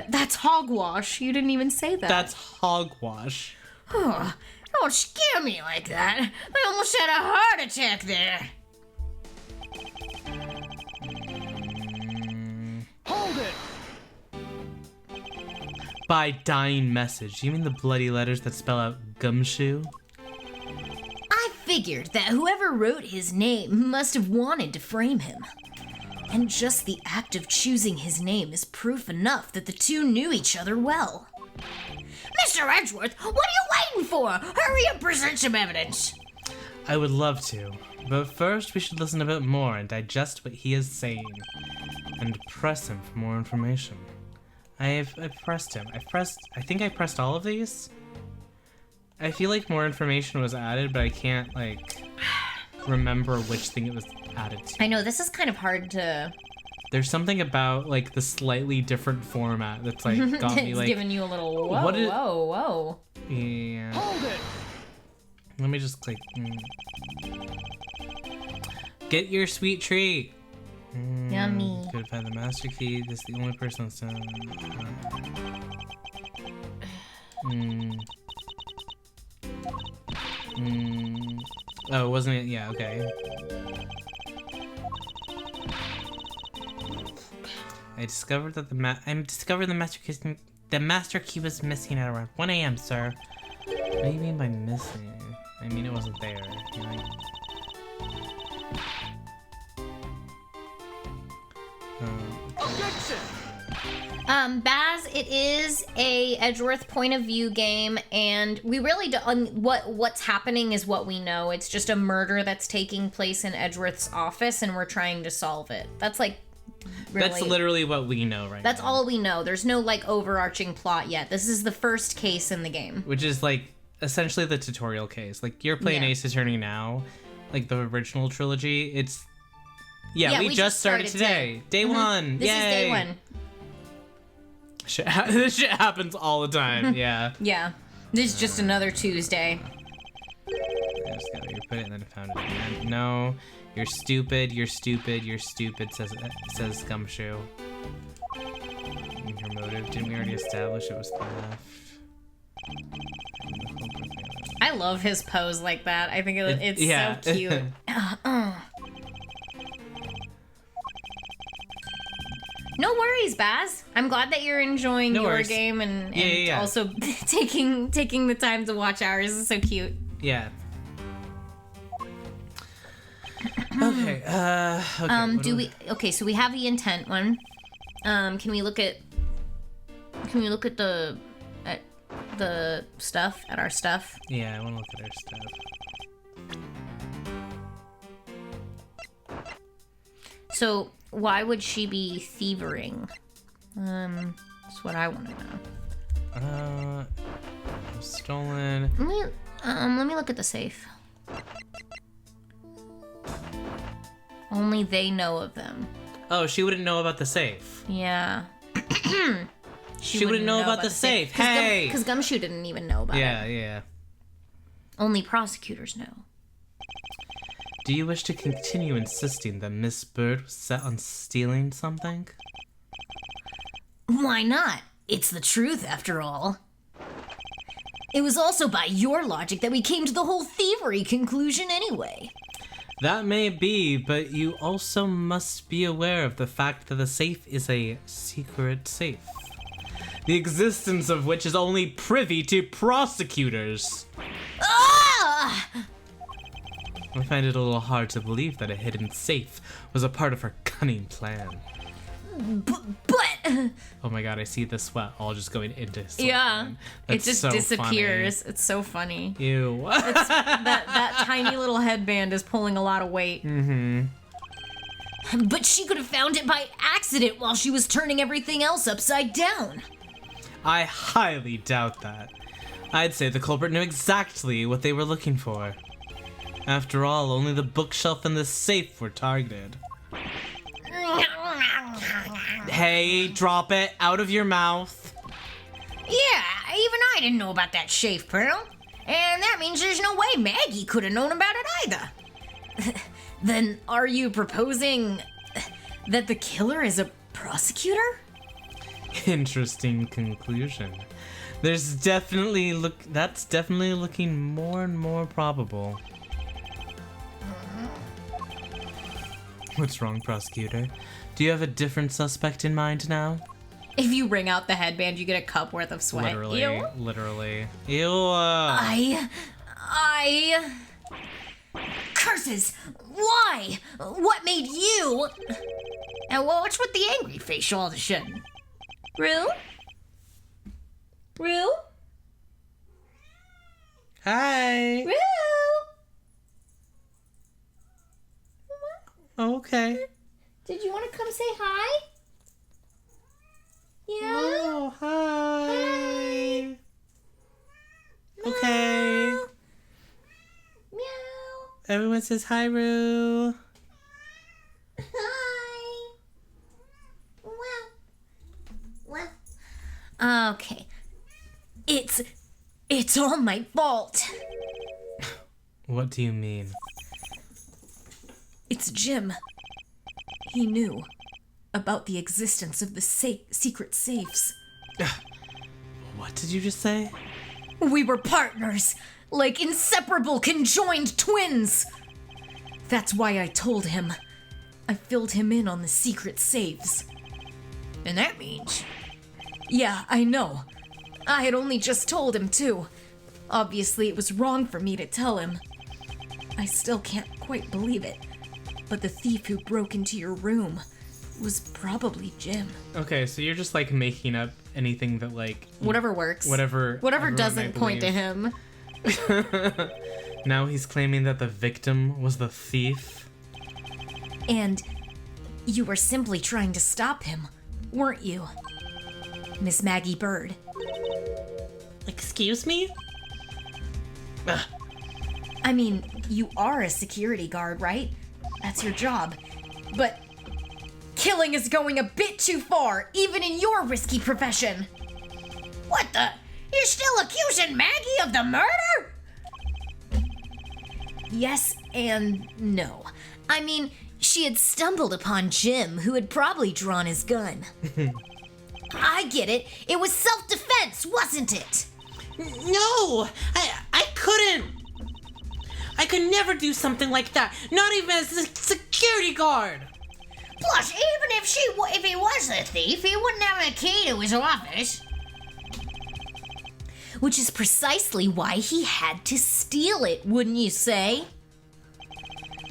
That's hogwash. You didn't even say that. That's hogwash. Oh, don't scare me like that. I almost had a heart attack there. Hold it! By dying message. You mean the bloody letters that spell out Gumshoe? I figured that whoever wrote his name must have wanted to frame him. And just the act of choosing his name is proof enough that the two knew each other well. Mr. Edgeworth, what are you waiting for? Hurry up, present some evidence. I would love to, but first we should listen a bit more and digest what he is saying, and press him for more information. I've pressed him. I think I pressed all of these? I feel like more information was added, but I can't, like, remember which thing it was added to. I know, this is kind of hard to... There's something about, like, the slightly different format that's, like, got me, it's like... giving you a little whoa, what is- whoa. Yeah. Hold it! Let me just click. Get your sweet treat. Yummy. Could have had the master key. This is the only person that's done. Oh, wasn't it? Yeah. Okay. I discovered that the master key was missing at around 1 a.m., sir. What do you mean by missing? I mean, it wasn't there. Right? Baz, it is a Edgeworth point of view game, and we really don't. What's happening is what we know. It's just a murder that's taking place in Edgeworth's office, and we're trying to solve it. That's like. Really, That's literally what we know right That's now. all we know. There's no like overarching plot yet. This is the first case in the game. Which is like essentially the tutorial case. Like you're playing Yeah. Ace Attorney now, like the original trilogy. It's Yeah, we just started today. Day one. This Yay. is day one. This shit happens all the time. Yeah. Yeah. This is just another Tuesday. I just gotta put it and then found it again. No, you're stupid. You're stupid. You're stupid. Says Gumshoe. Your motive? Didn't we already establish it was theft? I love his pose like that. I think it's yeah. so cute. No worries, Baz. I'm glad that you're enjoying No your worries. game and Yeah. also taking the time to watch ours. This is so cute. Yeah. Okay. Okay. Do we? Okay, so we have the intent one. Can we look at the stuff at our stuff? Yeah, I want to look at our stuff. So why would she be thievering? That's what I want to know. Stolen. Let me look at the safe. Only they know of them. Oh, she wouldn't know about the safe. Yeah. She wouldn't know about the safe. Hey! Because Gumshoe didn't even know about it. Yeah. Only prosecutors know. Do you wish to continue insisting that Miss Bird was set on stealing something? Why not? It's the truth, after all. It was also by your logic that we came to the whole thievery conclusion anyway. That may be, but you also must be aware of the fact that the safe is a secret safe. The existence of which is only privy to prosecutors. Ah! I find it a little hard to believe that a hidden safe was a part of her cunning plan. But Oh my god, I see the sweat all just going into his Yeah. sweat. It That's just so disappears. It's so funny. Funny. Ew. That tiny little headband is pulling a lot of weight. But she could have found it by accident while she was turning everything else upside down. I highly doubt that. I'd say the culprit knew exactly what they were looking for. After all, only the bookshelf and the safe were targeted. Hey, drop it out of your mouth. Yeah, even I didn't know about that safe, Pearl. And that means there's no way Maggie could have known about it either. Then are you proposing that the killer is a prosecutor? Interesting conclusion. That's definitely looking more and more probable. What's wrong, prosecutor? Do you have a different suspect in mind now? If you wring out the headband, you get a cup worth of sweat. Literally. Ew. Literally. Ew. I... Curses! Why? What made you... And what's with the angry face all of a sudden? Rue? Rue? Hi. Rue? Okay. Did you want to come say hi? Yeah? Oh, hi. Okay. Meow. Everyone says hi, Roo. Hi. Well. Okay. It's all my fault. What do you mean? It's Jim. He knew about the existence of the secret safes. What did you just say? We were partners, like inseparable conjoined twins. That's why I told him. I filled him in on the secret safes. And that means... Yeah, I know. I had only just told him, too. Obviously, it was wrong for me to tell him. I still can't quite believe it. But the thief who broke into your room was probably Jim. Okay, so you're just like making up anything that like Whatever works. whatever Whatever everyone doesn't might point to believe. him. Now he's claiming that the victim was the thief. And you were simply trying to stop him, weren't you? Miss Maggie Bird. Excuse me? Ugh. I mean, you are a security guard, right? That's your job. But killing is going a bit too far, even in your risky profession. What the? You're still accusing Maggie of the murder? Yes and no. I mean, she had stumbled upon Jim, who had probably drawn his gun. I get it. It was self-defense, wasn't it? No! I couldn't! I could never do something like that, not even as a security guard! Plus, even if he was the thief, he wouldn't have a key to his office. Which is precisely why he had to steal it, wouldn't you say?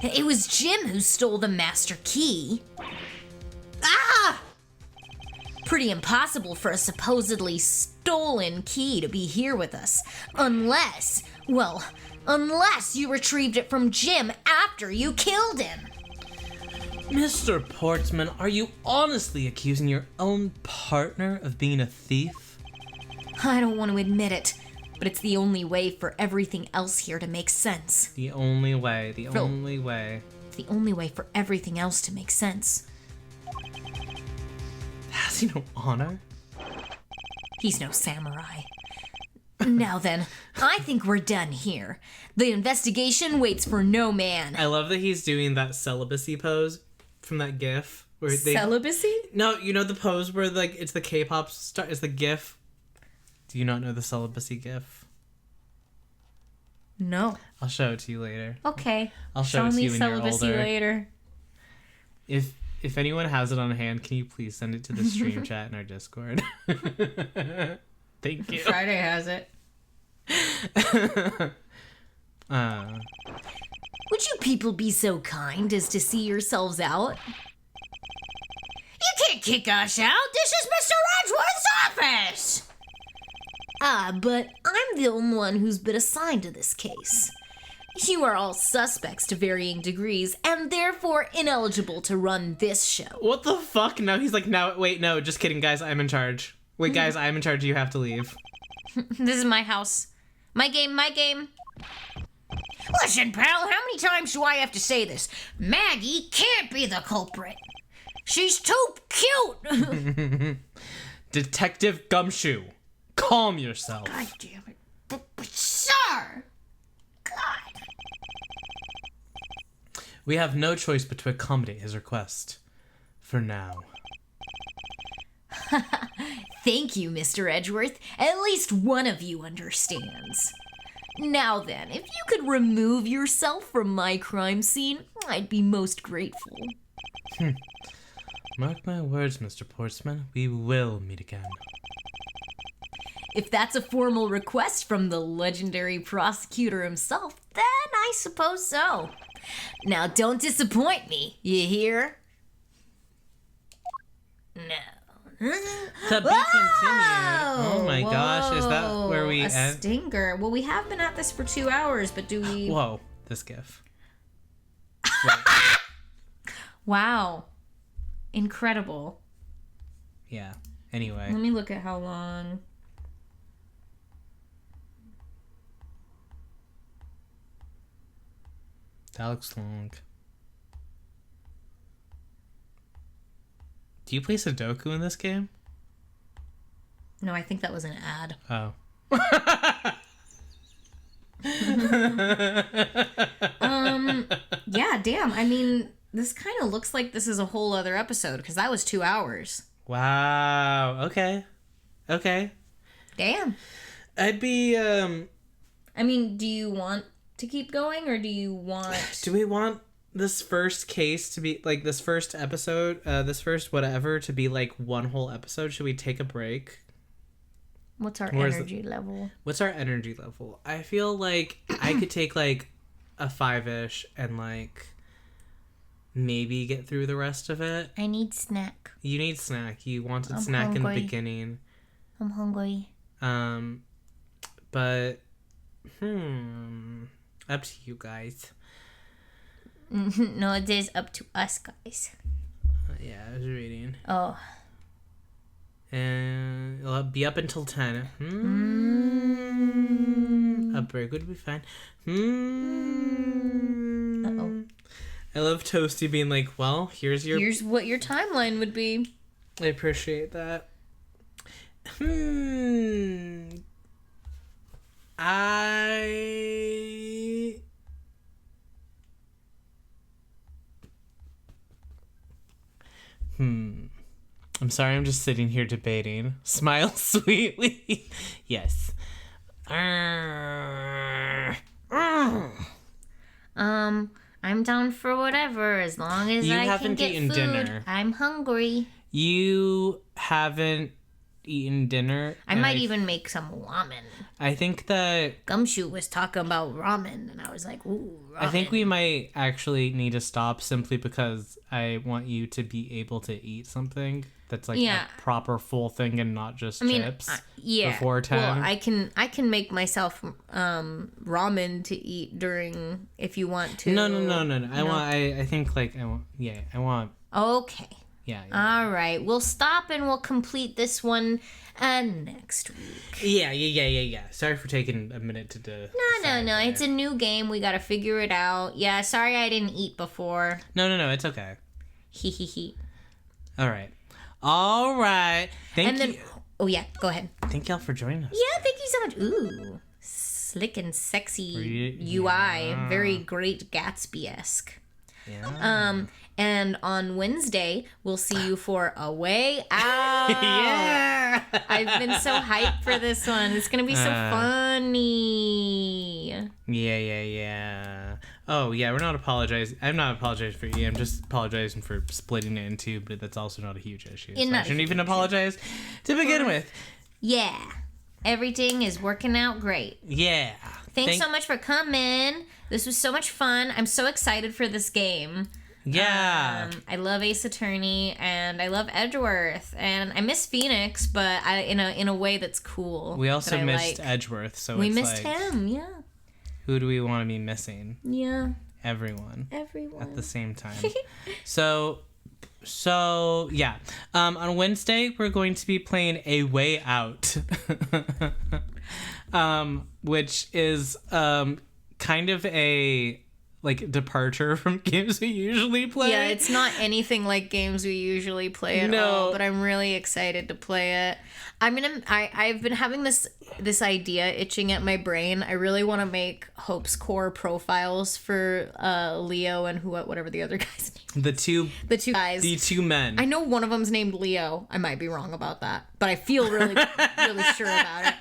It was Jim who stole the master key. Ah! Pretty impossible for a supposedly stolen key to be here with us. Unless you retrieved it from Jim after you killed him. Mr. Portsman, are you honestly accusing your own partner of being a thief? I don't want to admit it, but it's the only way for everything else here to make sense. The only way, Phil. It's the only way for everything else to make sense. Has he no honor? He's no samurai. Now then, I think we're done here. The investigation waits for no man. I love that he's doing that celibacy pose from that GIF. Where they, Celibacy? no, you know the pose where like it's the K-pop star, it's the GIF. Do you not know the celibacy GIF? No. I'll show it to you later. Okay. I'll show it to me you when you're celibacy older. later. If anyone has it on hand, can you please send it to the stream chat in our Discord? Thank you. Friday has it. Would you people be so kind as to see yourselves out? You can't kick us out. This is Mr. Edgeworth's office. But I'm the only one who's been assigned to this case. You are all suspects to varying degrees, and therefore ineligible to run this show. What the fuck? No, he's like, no, wait, no, just kidding, guys, I'm in charge. Wait, guys, I'm in charge, you have to leave. This is my house. My game. Listen, pal, how many times do I have to say this? Maggie can't be the culprit. She's too cute. Detective Gumshoe, calm yourself. God damn it. But sir! God. We have no choice but to accommodate his request. For now. Thank you, Mr. Edgeworth. At least one of you understands. Now then, if you could remove yourself from my crime scene, I'd be most grateful. Mark my words, Mr. Portsman, we will meet again. If that's a formal request from the legendary prosecutor himself, then I suppose so. Now don't disappoint me, you hear? No. To be continued. Oh my gosh, is that where we a end? stinger. Well, we have been at this for 2 hours, but do we... Whoa, this GIF. Wow. Incredible. Yeah, anyway. Let me look at how long... That looks long. Do you play Sudoku in this game? No, I think that was an ad. Oh. Yeah, damn. I mean, this kind of looks like this is a whole other episode, because that was 2 hours. Wow. Okay. Damn. I'd be, I mean, do you want to keep going, or do you want... do we want this first case to be, like, this first episode, this first whatever, to be, like, one whole episode? Should we take a break? What's our Where's energy level? What's our energy level? I feel like I could take, like, a 5-ish and, like, maybe get through the rest of it. I need snack. You need snack. You wanted I'm snack in the hungry. beginning. I'm hungry. But up to you guys. No, it is up to us, guys. Yeah, I was reading. Oh. And it'll be up until 10. A break would be fine. Uh-oh. I love Toasty being like, well, here's what your timeline would be. I appreciate that. I'm sorry, I'm just sitting here debating. Smile sweetly. Yes. I'm down for whatever as long as You I can haven't get eaten food. dinner. I'm hungry. You haven't eaten dinner. I might even make some ramen. I think that Gumshoe was talking about ramen, and I was like, ooh, ramen. I think we might actually need to stop simply because I want you to be able to eat something that's like Yeah. a proper full thing and not just chips. Yeah. Before 10. Well, I can make myself ramen to eat during if you want to. No. I think like I want. Okay. Yeah. All right. We'll stop and we'll complete this one next week. Yeah. Sorry for taking a minute to do. No. It's a new game. We got to figure it out. Yeah, sorry I didn't eat before. No. It's okay. Hee hee hee. All right. Thank you. Oh, yeah. Go ahead. Thank y'all for joining us. Yeah, thank you so much. Ooh. Slick and sexy UI. Yeah. Very Great Gatsby-esque. Yeah. And on Wednesday, we'll see you for A Way Out. Yeah. I've been so hyped for this one. It's going to be so funny. Yeah. Oh, yeah, we're not apologizing. I'm not apologizing for you. I'm just apologizing for splitting it in two, but that's also not a huge issue. So I shouldn't even apologize to begin with. Yeah. Everything is working out great. Yeah. Thanks so much for coming. This was so much fun. I'm so excited for this game. Yeah. I love Ace Attorney and I love Edgeworth and I miss Phoenix, but in a way that's cool. We also that I missed like. Edgeworth, so We it's missed like, him, yeah. who do we want to be missing? Yeah. Everyone. Everyone. At the same time. So yeah. On Wednesday we're going to be playing A Way Out. Which is kind of a like departure from games we usually play. Yeah, it's not anything like games we usually play at all, but I'm really excited to play it. I've been having this idea itching at my brain. I really want to make Hope's core profiles for Leo and whatever the other guy's name. The two guys. The two men. I know one of them's named Leo. I might be wrong about that, but I feel really really sure about it.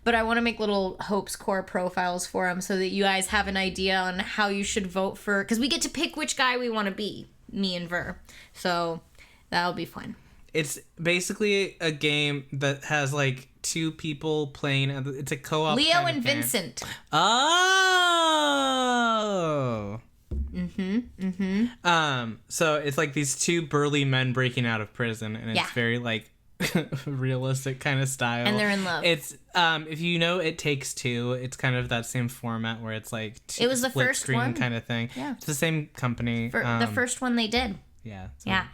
But I want to make little Hope's core profiles for him so that you guys have an idea on how you should vote for, because we get to pick which guy we want to be, me and Ver. So that'll be fun. It's basically a game that has like two people playing. It's a co-op. Leo kind of and game. Vincent. Oh. So it's like these two burly men breaking out of prison, and it's very like realistic kind of style. And they're in love. It's if you know It Takes Two, it's kind of that same format where it's like It was the split first screen one. kind of thing. Yeah. It's the same company. The first one they did. Yeah. So. Yeah.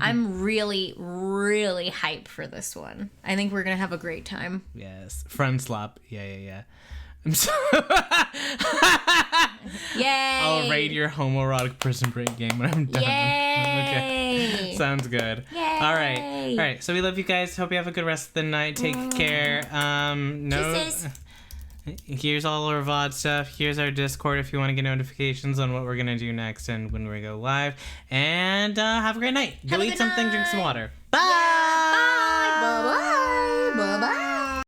I'm really, really hyped for this one. I think we're going to have a great time. Yes. Friend slap. Yeah. I'm so Yay! I'll raid your homoerotic prison break game when I'm done. Yay! Okay. Sounds good. Yay! All right. So we love you guys. Hope you have a good rest of the night. Take care. Kisses. Here's all our VOD stuff. Here's our Discord if you want to get notifications on what we're gonna do next and when we go live. And have a great night. Go eat something, drink some water. Bye.